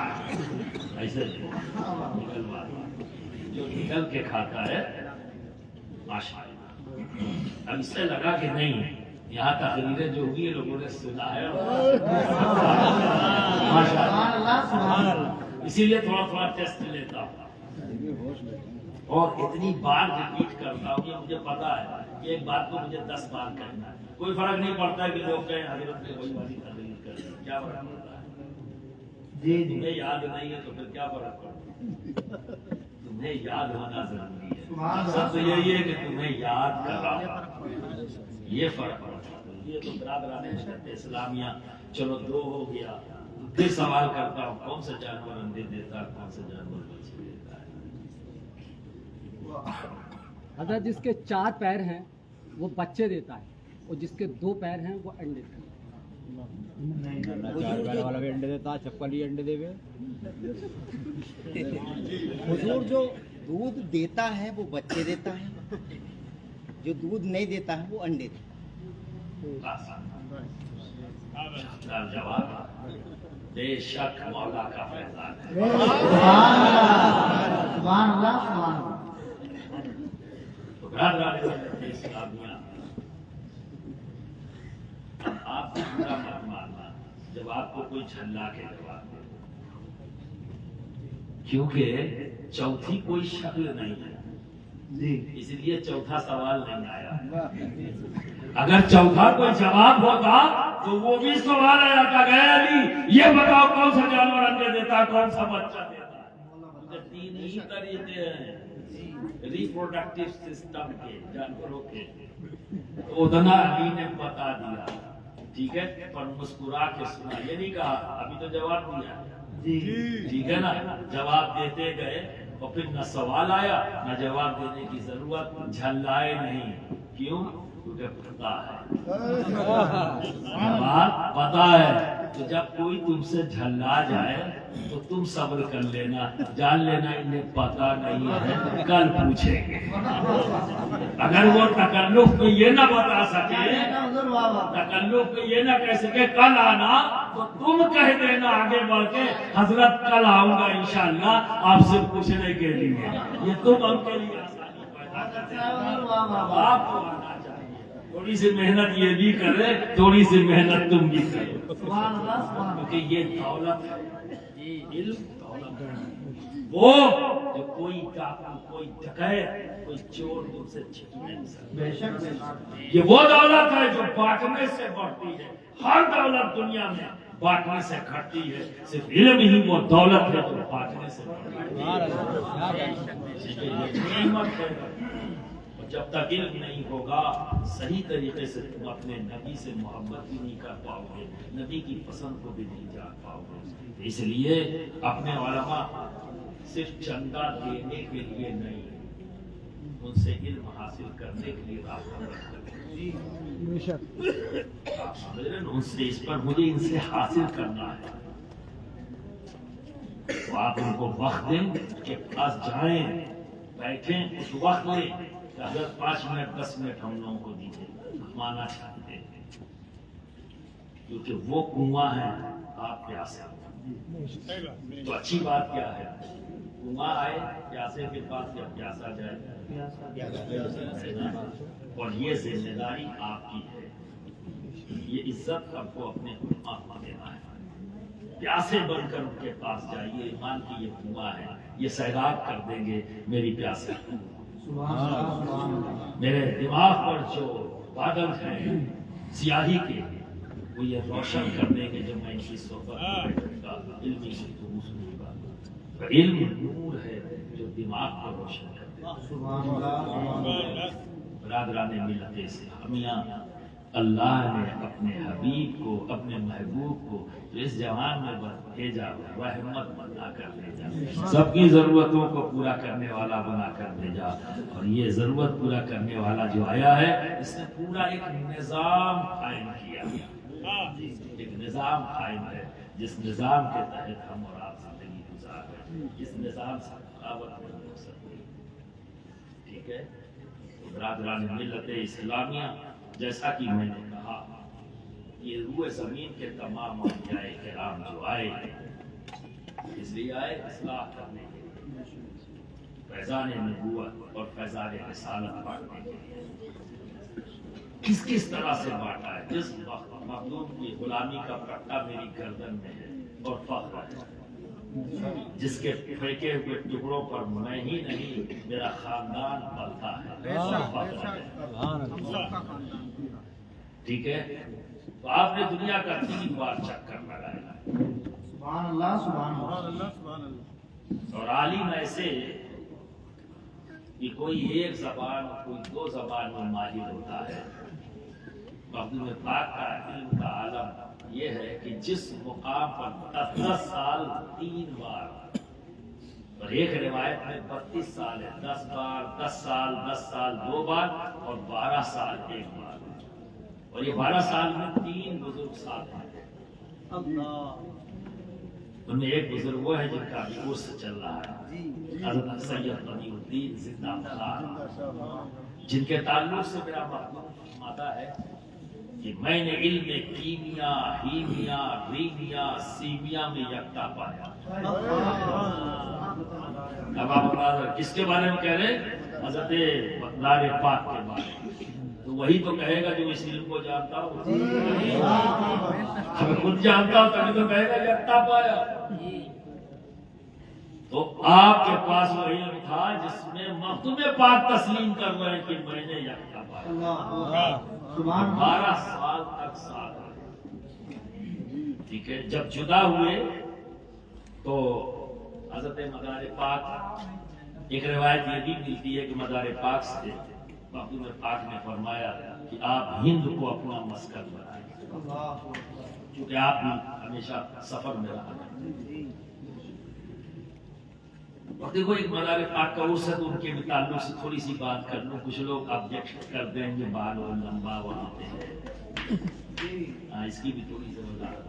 ایسے نگلوا. جو نگل کے کھاتا ہے ماشاء اللہ. اب اس سے لگا کہ نہیں، یہاں تقریریں جو ہوئی لوگوں نے سنا ہے ماشاء سبحان اللہ. اللہ سبحان اللہ. اسی لیے تھوڑا تھوڑا ٹیسٹ لیتا ہوں اور اتنی بار ریپیٹ کرتا ہوں کہ مجھے پتا ہے کہ ایک بات کو مجھے 10 بار کہنا ہے. کوئی فرق نہیں پڑتا کہ لوگ کہیں حضرت نے وہی والی تقریر کر دی، کیا فرق پڑتا ہے؟ جی تمہیں یاد نہیں ہے تو پھر کیا فرق پڑتا ہے؟ تمہیں یاد ہونا ضروری ہے. مقصد تو یہی ہے کہ تمہیں یاد کر رہا ہے، یہ فرق پڑتا ہے. یہ تو برادران شریعت اسلامیہ. چلو 2 ہو گیا. پھر سوال کرتا ہوں، کون سا جانور انڈے دیتا ہے، کون سا جانور بچے دیتا ہے؟ حضرت جس کے 4 پیر ہیں وہ بچے دیتا ہے، اور جس کے 2 پیر ہیں وہ انڈے دیتا ہے. چار پیر والا بھی انڈے دیتا، چپل ہی انڈے دے. حضور جو دودھ دیتا ہے وہ بچے دیتا ہے، جو دودھ نہیں دیتا ہے وہ انڈے دیتا آسان جواب بے شک مولا کا فیضان ہے. سبحان اللہ سبحان اللہ سبحان اللہ. تو برادران شریعت اسلامیہ، آپ کو برا مت ماننا جب آپ کو کوئی جھلا کے جواب دے، کیونکہ چوتھی کوئی شکل نہیں ہے، جی اس لیے چوتھا سوال نہیں آیا. اگر چوتھا کوئی جواب ہوتا تو وہ بھی سوال آیا تھا کہ علی یہ بتاؤ کون سا جانور انڈے دیتا ہے، کون سا بچہ دیتا ہے. کیونکہ 3 ہی طریقے ہیں ریپروڈکٹیو سسٹم کے جانوروں کے. اتنا علی نے بتا دیا، ٹھیک ہے، پر مسکرا کے سنا. یہ نہیں کہا ابھی تو جواب دیا، جی ٹھیک ہے نا. جواب دیتے گئے اور پھر نہ سوال آیا نہ جواب دینے کی ضرورت. جھلائے نہیں، کیوں؟ کیونکہ پتا ہے، جواب پتا ہے. تو جب کوئی تم سے جھلا جائے تو تم صبر کر لینا، جان لینا انہیں پتا نہیں ہے، کل پوچھیں گے. اگر وہ تکلف میں یہ نہ بتا سکے، تکلف میں یہ نہ کہہ سکے کل آنا، تو تم کہہ دینا آگے بڑھ کے حضرت کل آؤں گا انشاءاللہ آپ سے پوچھنے کے لیے. یہ تم ہم کے لیے آسانی پیدا کرتے ہیں. آپ کو آنا چاہیے. تھوڑی سی محنت یہ بھی کرے، تھوڑی سی محنت تم بھی کرو، سبحان اللہ سبحان اللہ. کیونکہ یہ دولت ہے، علم دولت ہے. وہ جو کوئی ڈاکو، کوئی ڈکیت، کوئی چور تم سے چھپ نہیں سکتا. بے شک بے شک. یہ وہ دولت ہے جو بانٹنے سے بڑھتی ہے. ہر دولت دنیا میں بانٹنے سے گھٹتی ہے، صرف علم ہی وہ دولت ہے جو بانٹنے سے بڑھتی ہے. یہ نعمت ہے. جب تک علم نہیں ہوگا صحیح طریقے سے تم اپنے نبی سے محبت بھی نہیں کر پاؤ گے، نبی کی پسند کو بھی نہیں جان پاؤ گے. اس لیے اپنے علماء صرف چندہ دینے کے لیے نہیں، ان سے علم حاصل کرنے کے لیے رابطہ کریں. آپ سمجھ رہے ہیں ان سے، اس پر مجھے ان سے حاصل کرنا ہے. تو آپ ان کو وقت دیں کہ پاس جائیں، بیٹھیں، اس وقت لیں کہ حضرت 5 منٹ 10 منٹ ہم لوگوں کو دیجیے، ہم آنا چاہتے ہیں. کیونکہ وہ کنواں ہے، آپ پیاسے. تو اچھی بات کیا ہے، کنواں آئے پیاسے کے پاس یا پیاسا جائے. اور یہ ذمہ داری آپ کی ہے، یہ عزت آپ کو اپنے علماء کو دینا ہے. پیاسے بن کر ان کے پاس جائیے، ایمان کی یہ کنواں ہے، یہ سیراب کر دیں گے میری پیاسے. میرے دماغ پر جو بادل ہیں سیاہی کے وہ یہ روشن کر دیں گے جب میں ان کی صحبت میں بیٹھوں گا علمی گفتگو سنوں گا. تو علم نور ہے جو دماغ کو روشن کر دے. برادران ملت اسلامیہ، اللہ نے اپنے حبیب کو، اپنے محبوب کو جو اس جہان میں بھیجا رحمت بنا کر بھیجا، سب کی ضرورتوں کو پورا کرنے والا بنا کر بھیجا. اور یہ ضرورت پورا کرنے والا جو آیا ہے اس نے پورا ایک نظام قائم کیا. ایک نظام قائم ہے جس نظام کے تحت ہم اور آپ زندگی گزار رہے ہیں. اس نظام سے رکاوٹ نہیں ہو سکتی. ٹھیک ہے. برادران ملت اسلامیہ، جیسا کہ میں نے کہا یہ روح زمین کے تمام انبیاء کرام جو آئے اس لیے آئے اصلاح کرنے کے لیے، فیضان نبوت اور فیضان رسالت بانٹنے کے لیے. کس طرح سے بانٹا ہے؟ جس وقت مخلوق کی غلامی کا پٹا میری گردن میں ہے اور فخر ہے، جس کے پھینکے ہوئے ٹکڑوں پر میں ہی نہیں میرا خاندان پلتا ہے اور فخر ہے. ٹھیک ہے. تو آپ نے دنیا کا 3 بار چکر لگایا سبحان اللہ سبحان اللہ. اور عالم ایسے کہ کوئی ایک زبان کوئی 2 زبان میں ماہر ہوتا ہے. مخدوم پاک کا علم کا عالم یہ ہے کہ جس مقام پر 10 سال 3 بار، اور ایک روایت میں 32 سال ہے، 10 بار 10 سال 10 سال 2 بار اور 12 سال 1 بار. اور یہ 12 سال میں 3 بزرگ ساتھ ہیں. ان میں ایک بزرگ وہ ہے جن کا عرص چل رہا ہے، حضرت سید غنی الدین زندہ باد، جن کے تعلق سے میرا مادہ ہے کہ میں نے علم کیمیا، ہیمیا، ریمیا، سیمیا میں یکتا پایا. اب آپ کس کے بارے میں کہہ رہے ہیں؟ حضرت مقدار پاک کے بارے میں. تو وہی تو کہے گا جو اس علم کو جانتا ہو. اگر خود جانتا ہو تبھی تو کہے گا یکتا پایا. تو آپ کے پاس وہ علم تھا جس میں مخدوم پاک تسلیم کر رہے ہیں کہ میں نے یکتا پایا. 12 سال تک ساتھ رہے. ٹھیک ہے. جب جدا ہوئے تو حضرت مدار پاک، ایک روایت یہ بھی ملتی ہے کہ مدار پاک سے مخدوم پاک نے فرمایا کہ آپ ہند کو اپنا مسکن بنائیں، کیونکہ آپ بھی ہمیشہ سفر میں رہا کرتے. اور دیکھو ایک مدار پاک کا عرص ہے تو ان کے تعلق سے تھوڑی سی بات کر لوں. کچھ لوگ آبجیکٹ کر دیں گے بال اور لمبا وہاں پہ ہے، اس کی بھی تھوڑی سی وضاحت.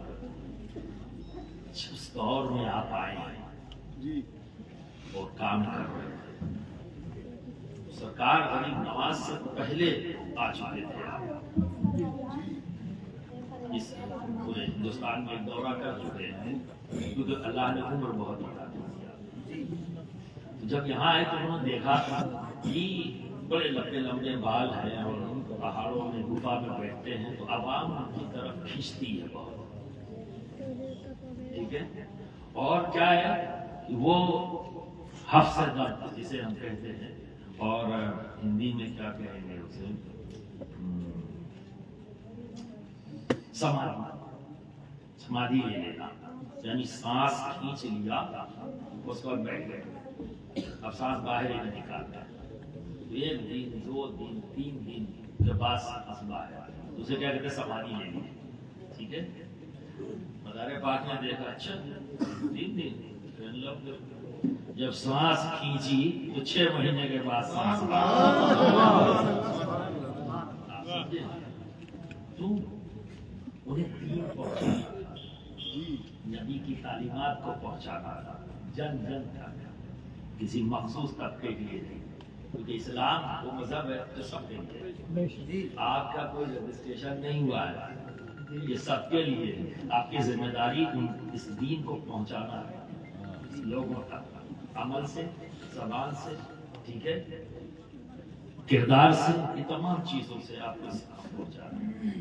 اس دور میں آپ آئے ہیں اور کام کر رہے ہیں. سرکار غریب نواز سے پہلے آ چکے تھے آپ. اس پورے ہندوستان میں ایک دورہ کر چکے ہیں کیونکہ اللہ نے عمر بہت بڑھا دیا. جب یہاں آئے تو انہوں نے دیکھا کہ بڑے لمبے لمبے بال ہیں اور پہاڑوں میں گفا میں بیٹھتے ہیں تو عوام ان کی طرف کھینچتی ہے بہت. ٹھیک ہے. اور کیا ہے کہ وہ حفظ درد جسے ہم کہتے ہیں، اور ہندی میں کیا کہیں گے اسے، سمادھی لے لینا، یعنی سانس کھینچ لیا اس کو بیٹھ گئے. اب سانس باہر ہی نہیں نکالتا. 1 دن 2 دن 3 دن کے بعد مسئلہ ہے، اسے کیا کہتے ہیں سمادھی لے لی. ٹھیک ہے. مدار پاک نے دیکھا اچھا 3 دن جب سانس کھینچی تو 6 مہینے کے بعد سانس تو انہیں دین پہنچانا، نبی کی تعلیمات کو پہنچانا تھا، جن جن تک، کسی مخصوص طبقے کے لیے نہیں. کیونکہ اسلام وہ مذہب ہے جو سب کے لیے. آپ کا کوئی رجسٹریشن نہیں ہوا ہے، یہ سب کے لیے ہے. آپ کی ذمہ داری اس دین کو پہنچانا ہے لوگوں تک، عمل سے، زبان سے، ٹھیک ہے، کردار سے، یہ تمام چیزوں سے آپ کو پہنچانا.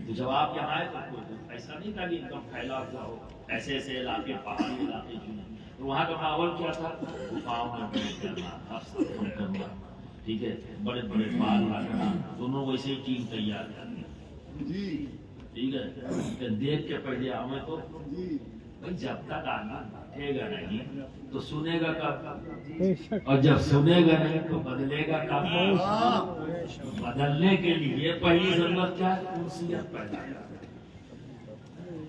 تو جب آپ یہاں آئے تو کوئی ایسا نہیں تھا کہ ایک دم پھیلا ہوا ہو، ایسے ایسے علاقے پہاڑی علاقے چنے. تو وہاں کا ماحول کیا تھا؟ گفاؤں میں بیٹھ کرنا، حفظ کرنا. ٹھیک ہے، بڑے بڑے بال رکھنا، دونوں ویسے ہی ٹیم تیار کرنی، ٹھیک ہے، کہ دیکھ کے پہلے ہمیں تو بھائی جب تک آنا بیٹھے گا نہیں تو سنے گا کب، اور جب سنے گا نہیں تو بدلے گا کب۔ بدلنے کے لیے پہلی ضرورت کیا ہے؟ انسیت پیدا کرنا،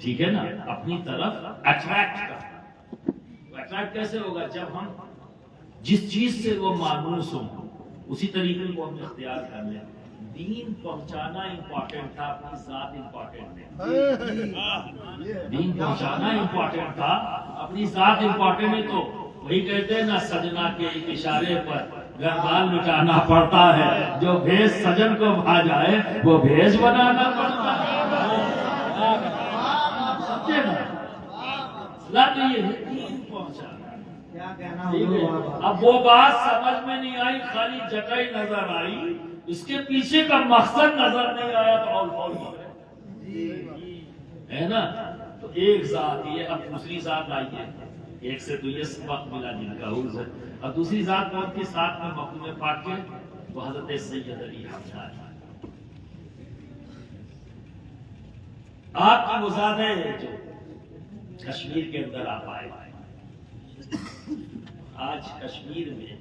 ٹھیک ہے نا، اپنی طرف اٹریکٹ کرنا۔ اٹریکٹ کیسے ہوگا؟ جب ہم جس چیز سے وہ مانوس ہوں اسی طریقے کو ہم اختیار کر لیں۔ دین پہنچانا امپورٹنٹ تھا، اپنی ذات امپورٹنٹ ہے۔ دین پہنچانا امپورٹنٹ تھا، اپنی ذات امپورٹنٹ ہے۔ تو وہی کہتے ہیں نا، سجنا کے ایک اشارے پر گردان مٹانا پڑتا ہے، جو بھیس سجن کو بھا جائے وہ بھیس بنانا پڑتا ہے۔ سمجھے نا، اصلاح تو یہ ہے، دین پہنچانا۔ اب وہ بات سمجھ میں نہیں آئی، خالی جگہ نظر آئی، اس کے پیچھے کا مقصد نظر نہیں آیا تو اور ہے نا۔ تو ایک ذات یہ، اب دوسری ذات آئی ہے، ایک سے تو یہ سبق ملا جن کا عرض ہے، اور دوسری ذات کون کی ساتھ میں مخدوم پاک کے، وہ حضرت سید علی حمدانی۔ آپ کی وہ ذات ہے جو کشمیر کے اندر آپ آئے۔ آج کشمیر میں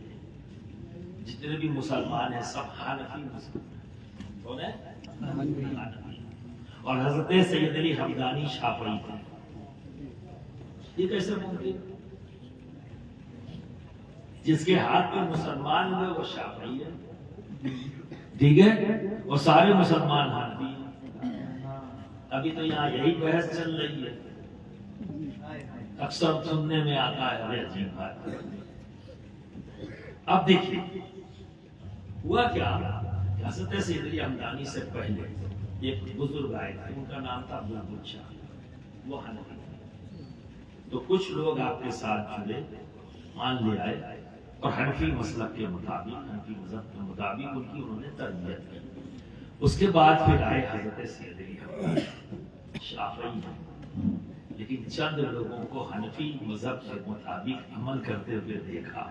جتنے بھی مسلمان ہیں سب حنفی مسلمان، کون ہے؟ حنفی۔ اور حضرت سید علی حمدانی شافعی تھے۔ یہ کیسے ممکن؟ جس کے ہاتھ میں مسلمان ہوئے وہ شافعی ہے، ٹھیک ہے، اور سارے مسلمان حنفی ہیں۔ ابھی تو یہاں یہی بحث چل رہی ہے، اکثر سننے میں آتا ہے، ارے عجیب بات ہے۔ اب دیکھیے ہوا کیا، حضرت سید علی حمدانی سے پہلے ایک بزرگ آئے تھے، ان کا نام تھا بلبل شاہ، وہ حنفی تھے۔ تو کچھ لوگ آپ کے ساتھ جڑے، مان لے آئے، اور حنفی مسلک کے مطابق، حنفی مذہب کے مطابق ان کی انہوں نے تربیت کی۔ اس کے بعد پھر آئے حضرت سید علی حمدانی، شافعی ہیں، لیکن چند لوگوں کو حنفی مذہب کے مطابق عمل کرتے ہوئے دیکھا۔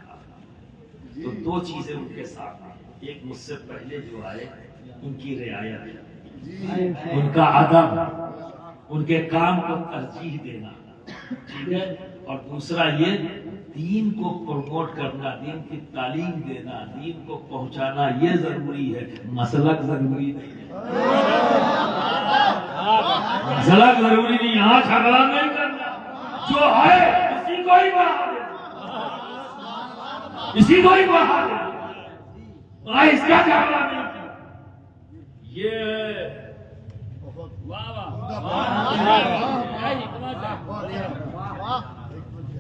تو دو چیزیں ان کے ساتھ ہیں، ایک مجھ سے پہلے جو آئے ان کی رعایت، ان کا ادب، ان کے کام کو ترجیح دینا، ٹھیک ہے، اور دوسرا یہ دین کو پروموٹ کرنا، دین کی تعلیم دینا، دین کو پہنچانا، یہ ضروری ہے، مسلک ضروری نہیں ہے۔ مسلک ضروری نہیں، یہاں جھگڑا نہیں کرنا، جو ہے اسی کو ہی بڑھا دے، اسی کو ہی بڑھا دے، اس کا جھگڑا نہیں کیا۔ یہ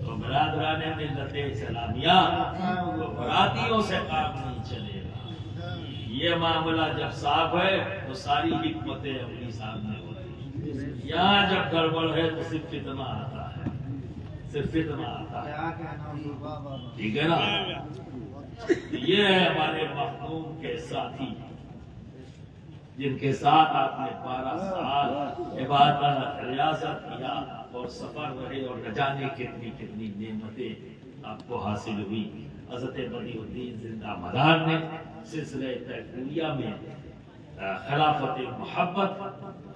تو برادران ملت اسلامیہ، براتیوں سے کام نہیں چلے گا۔ یہ معاملہ جب صاف ہے تو ساری حکمتیں اپنی سامنے ہوتی ہیں۔ یہاں جب گڑبڑ ہے تو صرف فتنہ آتا ہے، صرف فتنہ آتا ہے، ٹھیک ہے نا۔ یہ ہے ہمارے مخدوم کے ساتھی، جن کے ساتھ آپ نے 12 سال عبادت ریاضت کیا اور سفر رہے، اور نہ جانے کتنی کتنی نعمتیں آپ کو حاصل ہوئی۔ حضرت بدیع الدین زندہ مدار نے سلسلہ تیموریہ میں خلافت محبت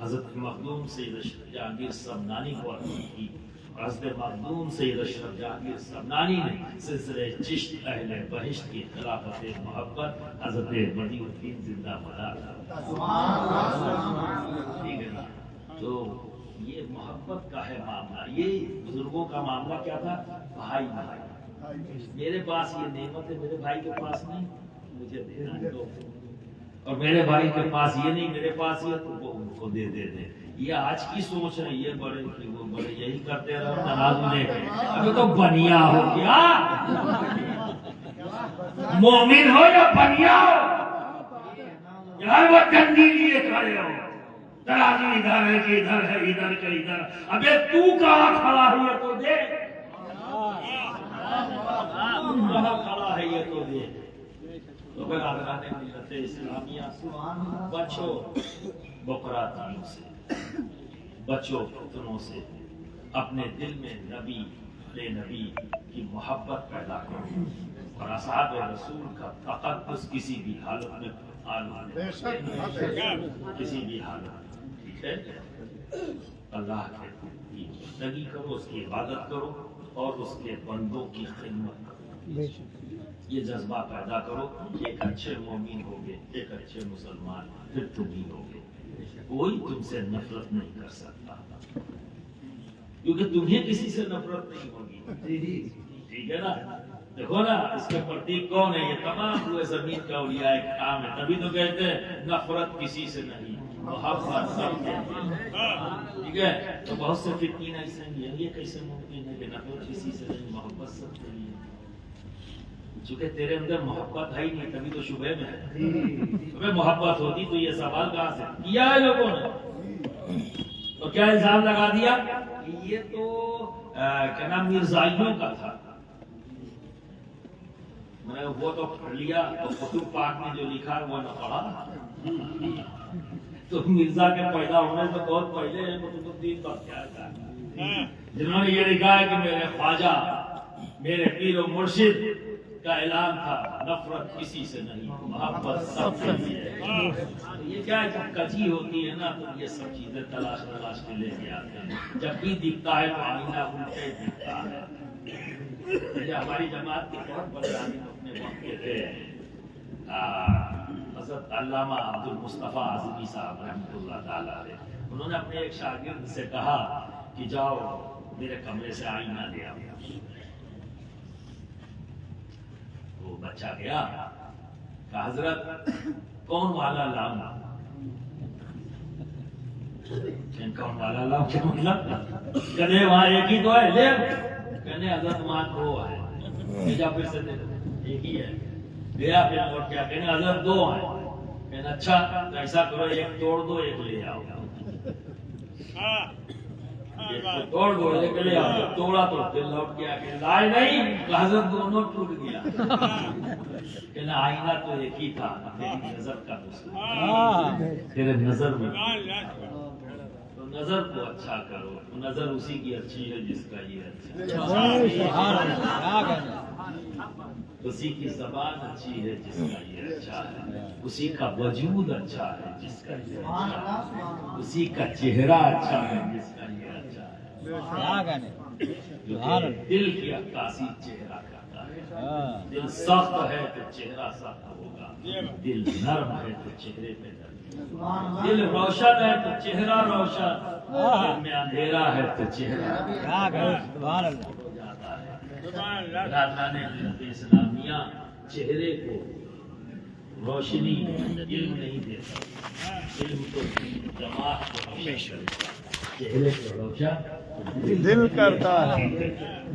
حضرت مخدوم سید اشرف جہانگیر سمنانی کو عطا کی، اور حضرت مخدوم سید اشرف جہانگیر سمنانی نے سلسلہ چشت اہل بہشت کی خلافت محبت حضرت بدیع الدین زندہ مدار، ٹھیک ہے نا۔ تو یہ محبت کا ہے معاملہ، یہ بزرگوں کا معاملہ کیا تھا؟ بھائی بھائی، میرے پاس یہ نعمت ہے، میرے بھائی کے پاس نہیں، مجھے دینا دو، اور میرے بھائی کے پاس یہ نہیں، میرے پاس یہ تو وہ ان کو دے دے دے۔ یہ آج کی سوچ ہے، یہ بڑے وہ بڑے یہی کرتے رہو، تنازع لے کے ابھی تو بنیا ہو گیا، مومن ہو یا بنیا ہو، یار وہ ڈنڈی لیے کھڑے ہو، ترازو ادھر ہے کہ ادھر ہے، ادھر کا ادھر، ابے تو کہاں کھڑا ہے یہ تو دے، کہاں کھڑا ہے یہ تو دے۔ تو برادران ملت اسلامیہ، بچو بقراتیوں سے، بچو فتنوں سے، اپنے دل میں نبی علیہ نبی کی محبت پیدا کرو، اور اصحاب رسول کا تقدس کسی بھی حالت میں کسی بھی حالت، ٹھیک ہے؟ اللہ کی بندگی کرو، اس کی عبادت کرو اور اس کے بندوں کی خدمت کرو، یہ جذبہ پیدا کرو، ایک اچھے مومن ہوگے، ایک اچھے مسلمان پھر تم ہی ہوگے، کوئی تم سے نفرت نہیں کر سکتا کیونکہ تمہیں کسی سے نفرت نہیں ہوگی، ٹھیک ہے نا؟ دیکھو نا اس کے پرتیک کون ہے؟ یہ تمام روئے زمین کا اولیاء کرام ہے، تبھی تو کہتے ہیں نفرت کسی سے نہیں، محبت سب کے، ٹھیک ہے؟ تو بہت سے فتنین ایسے ہیں، یہ کیسے ممکن ہے کہ نفرت کسی سے نہیں، محبت سب کے لیے؟ چونکہ تیرے اندر محبت ہے ہی نہیں، تبھی تو شبہ میں ہے، تمہیں محبت ہوتی تو یہ سوال کہاں سے کیا ہے لوگوں نے؟ تو کیا الزام لگا دیا کہ یہ تو کیا نام مرزائیوں کا تھا، میں وہ تو پڑھ لیا، تو کتب پاک میں جو لکھا ہے وہ نہ پڑھا، تو مرزا کے پیدا ہونے سے بہت پہلے قطب الدین بختیار تھا، جنہوں نے یہ لکھا ہے کہ میرے خواجہ میرے پیر و مرشد کا اعلان تھا نفرت کسی سے نہیں، محبت سب سے ہے۔ یہ کیا ہے جب کجی ہوتی ہے نا تو یہ سب چیزیں تلاش کے لے کے آتے ہیں، جب بھی دکھتا ہے تو آئینہ الٹے دکھتا ہے۔ یہ ہماری جماعت کے بہت بڑے عالم اپنے وقت کے تھے، حضرت علامہ عبد المصطفیٰ اعظمی صاحب رحمۃ اللہ تعالیٰ علیہ، انہوں نے اپنے ایک شاگرد سے کہا کہ جاؤ میرے کمرے سے آئینہ لے آؤ۔ وہ بچہ گیا، کہا حضرت کون والا لاؤں؟ کون والا لاؤں کیا مطلب؟ کہنے وہاں ایک ہی تو ہے، لے۔ کہنے حضرت وہاں دو ہے، جا پھر سے دے دو، ایک ہی ہے۔ گیا پھر اور کیا کہنے حضرت دو ہیں، کہنے اچھا تو ایسا کرو ایک توڑ دو ایک لے آؤ، ایک توڑ دو ایک لے آؤ، توڑا تو پھر لوٹ گیا کہ لائے نہیں، حضرت دونوں ٹوٹ گیا۔ کہنا آئینہ تو ایک ہی تھا، تیری نظر کا مسئلہ، تیرے نظر میں تو نظر کو اچھا کرو، نظر اسی کی اچھی ہے جس کا یہ اچھا ہے، اسی کی زبان اچھی ہے جس کا یہ اچھا ہے، اسی کا وجود اچھا ہے جس کا یہ اچھا ہے، اسی کا چہرہ اچھا ہے جس کا یہ اچھا ہے۔ دل کی عکاسی چہرہ کرتا ہے، دل سخت ہے تو چہرہ سخت ہوگا، دل نرم ہے تو چہرے پہ نرم، دل روشن ہے تو چہرہ روشن، دل میں اندھیرا ہے تو چہرہ ہو جاتا ہے۔ برادران ملت اسلامیہ، چہرے کو روشنی علم نہیں دیتا، علم تو دماغ کو روشن کرتا ہے، چہرے کو روشن دل کرتا ہے۔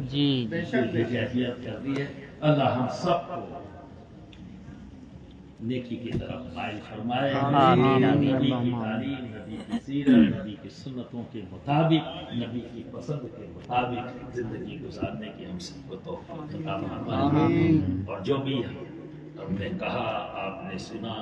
جی کیفیت کرتی ہے۔ اللہ ہم سب کو نیکی کی طرف مائل فرمائے، آمین، آمین، نبی کی اللہم تعلیم، نبی کی سیرت، نبی کی سنتوں کے مطابق، نبی کی پسند کے مطابق زندگی گزارنے کی ہم سب کو توفیق عطا فرمائے، اور جو بھی ہم نے کہا آپ نے سنا